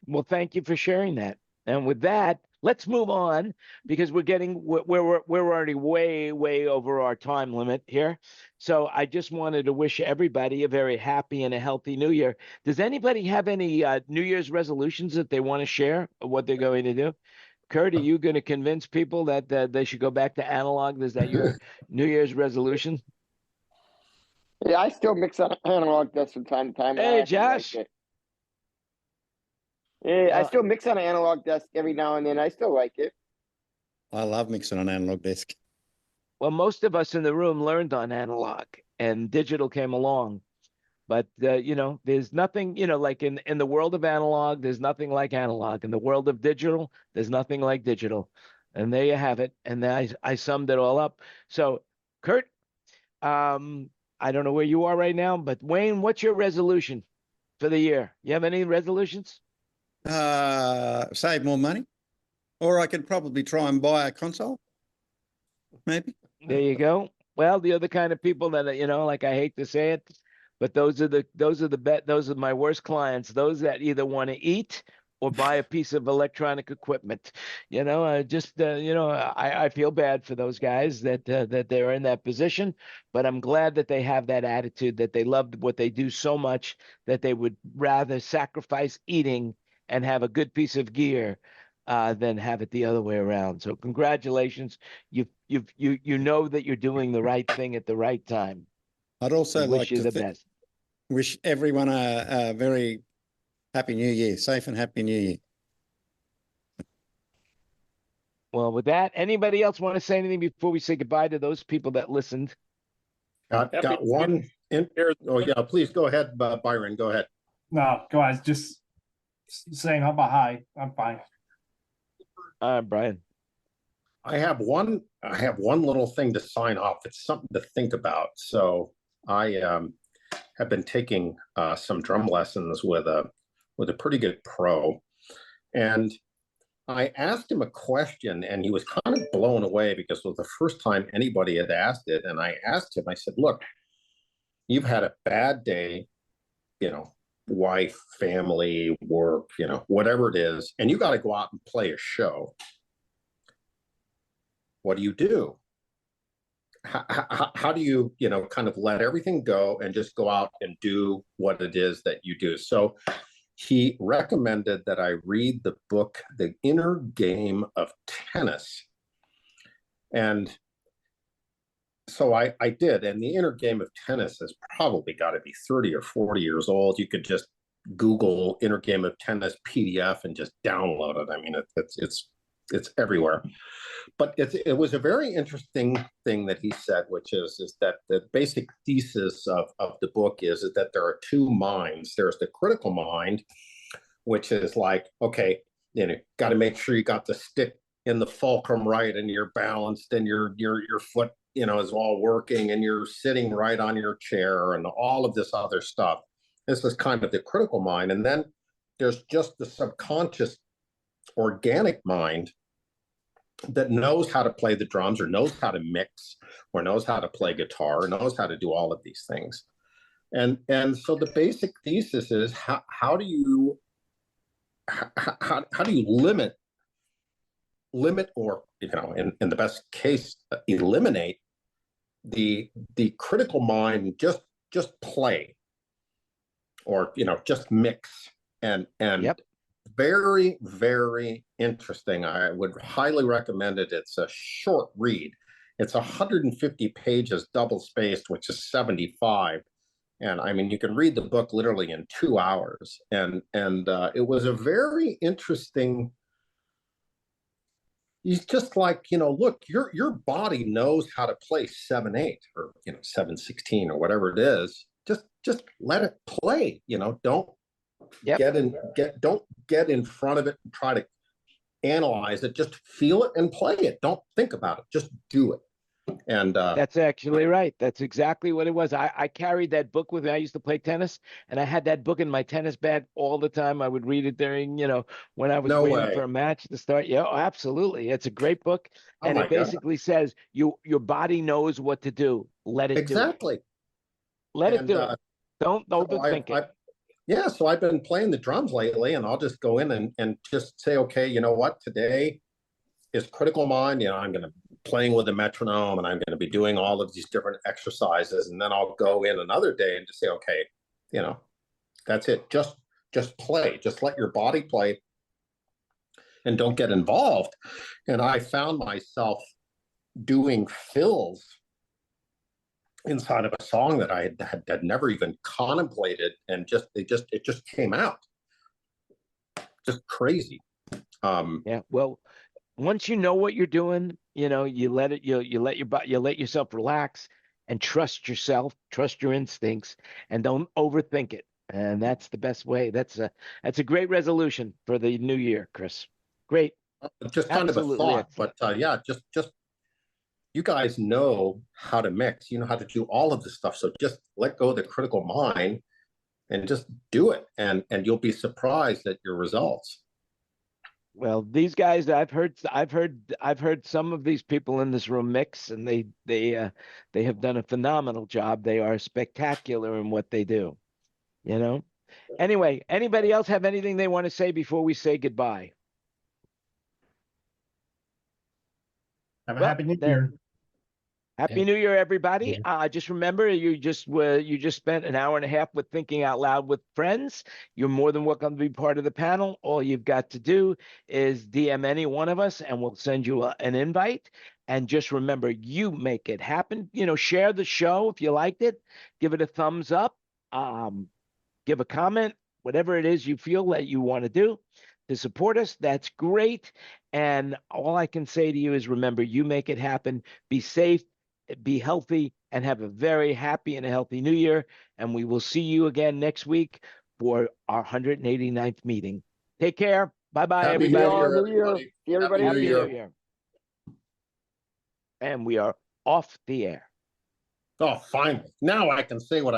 Well, thank you for sharing that. And with that, let's move on because we're already way over our time limit here. So I just wanted to wish everybody a very happy and a healthy New Year. Does anybody have any New Year's resolutions that they want to share of what they're going to do? Kurt, are you going to convince people that they should go back to analog? Is that your New Year's resolution? Yeah, I still mix on analog desk from time to time. And I Hey, actually like Josh. it. Yeah, I still mix on an analog desk every now and then. I still like it. I love mixing on analog desk. Well, most of us in the room learned on analog and digital came along. But, there's nothing, like in the world of analog, there's nothing like analog. In the world of digital, there's nothing like digital. And there you have it. And I summed it all up. So, Kurt, I don't know where you are right now, but Wayne, what's your resolution for the year? You have any resolutions? Save more money, or I could probably try and buy a console, maybe. There you go. Well, the other kind of people that, like I hate to say it, but those are my worst clients. Those that either want to eat or buy a piece of electronic equipment. I feel bad for those guys that they're in that position, but I'm glad that they have that attitude, that they love what they do so much that they would rather sacrifice eating and have a good piece of gear than have it the other way around. So congratulations. You know that you're doing the right thing at the right time. I'd also Wish like you to the best. wish everyone a very happy New Year, safe and happy New Year. Well, with that, anybody else want to say anything before we say goodbye to those people that listened? Got one in here. Oh yeah, please go ahead, Byron. Go ahead. No, guys, just saying about hi. I'm fine. Brian. I have one little thing to sign off. It's something to think about. So I have been taking some drum lessons with a pretty good pro, and I asked him a question, and he was kind of blown away because it was the first time anybody had asked it. And I asked him, I said, "Look, you've had a bad day, wife, family, work, whatever it is, and you got to go out and play a show. What do you do? How do you, kind of let everything go and just go out and do what it is that you do?" So he recommended that I read the book, The Inner Game of Tennis. And so I did. And The Inner Game of Tennis has probably got to be 30 or 40 years old. You could just Google Inner Game of Tennis PDF and just download it. I mean, it's everywhere. But it was a very interesting thing that he said, which is that the basic thesis of the book is that there are 2 minds. There's the critical mind, which is like, okay, got to make sure you got the stick in the fulcrum right, and you're balanced, and your foot, is all working, and you're sitting right on your chair, and all of this other stuff. This is kind of the critical mind. And then there's just the subconscious organic mind that knows how to play the drums, or knows how to mix, or knows how to play guitar, or knows how to do all of these things. And so the basic thesis is how do you limit, or in the best case, eliminate the critical mind, just play, or just mix, and Yep. Very, very interesting. I would highly recommend it. It's a short read. It's 150 pages, double spaced, which is 75. And I mean, you can read the book literally in 2 hours. And it was a very interesting. He's just like, look, your body knows how to play 7/8 or 7/16 or whatever it is. Just let it play. Don't don't get in front of it and try to analyze it. Just feel it and play it. Don't think about it. Just do it. And that's actually right. That's exactly what it was. I carried that book with me. I used to play tennis, and I had that book in my tennis bag all the time. I would read it during, when I was No waiting way. for a match to start. Yeah, absolutely. It's a great book, Oh and my it basically says your body knows what to do. Let it exactly. do it. Let it do it. Don't overthink it. Yeah, so I've been playing the drums lately, and I'll just go in and just say, okay, you know what, today is critical mind. I'm going to playing with a metronome, and I'm going to be doing all of these different exercises, and then I'll go in another day and just say, okay, that's it. Just play. Just let your body play, and don't get involved. And I found myself doing fills inside of a song that I had never even contemplated, and it just came out. Just crazy. Yeah. Well, once you know what you're doing, you let yourself relax and trust yourself, trust your instincts, and don't overthink it. And that's the best way. That's a great resolution for the new year, Chris. Great. Just kind Absolutely of a thought, excellent. but yeah, just you guys know how to mix, you know how to do all of this stuff. So just let go of the critical mind and just do it, and you'll be surprised at your results. Well, these guys, I've heard some of these people in this room mix, and they have done a phenomenal job. They are spectacular in what they do. Anyway, anybody else have anything they want to say before we say goodbye? Have a Well, happy New then- Year. Happy Yeah. New Year, everybody. Yeah. Just remember, you just spent an hour and a half with Thinking Out Loud with friends. You're more than welcome to be part of the panel. All you've got to do is DM any one of us, and we'll send you an invite. And just remember, you make it happen. Share the show if you liked it. Give it a thumbs up. Give a comment, whatever it is you feel that you want to do to support us. That's great. And all I can say to you is remember, you make it happen. Be safe, be healthy, and have a very happy and a healthy new year. And we will see you again next week for our 189th meeting. Take care. Bye-bye, Happy everybody. New Year, New Year. everybody. See everybody. Happy New New Year. Year. And we are off the air. Oh, finally. Now I can say what I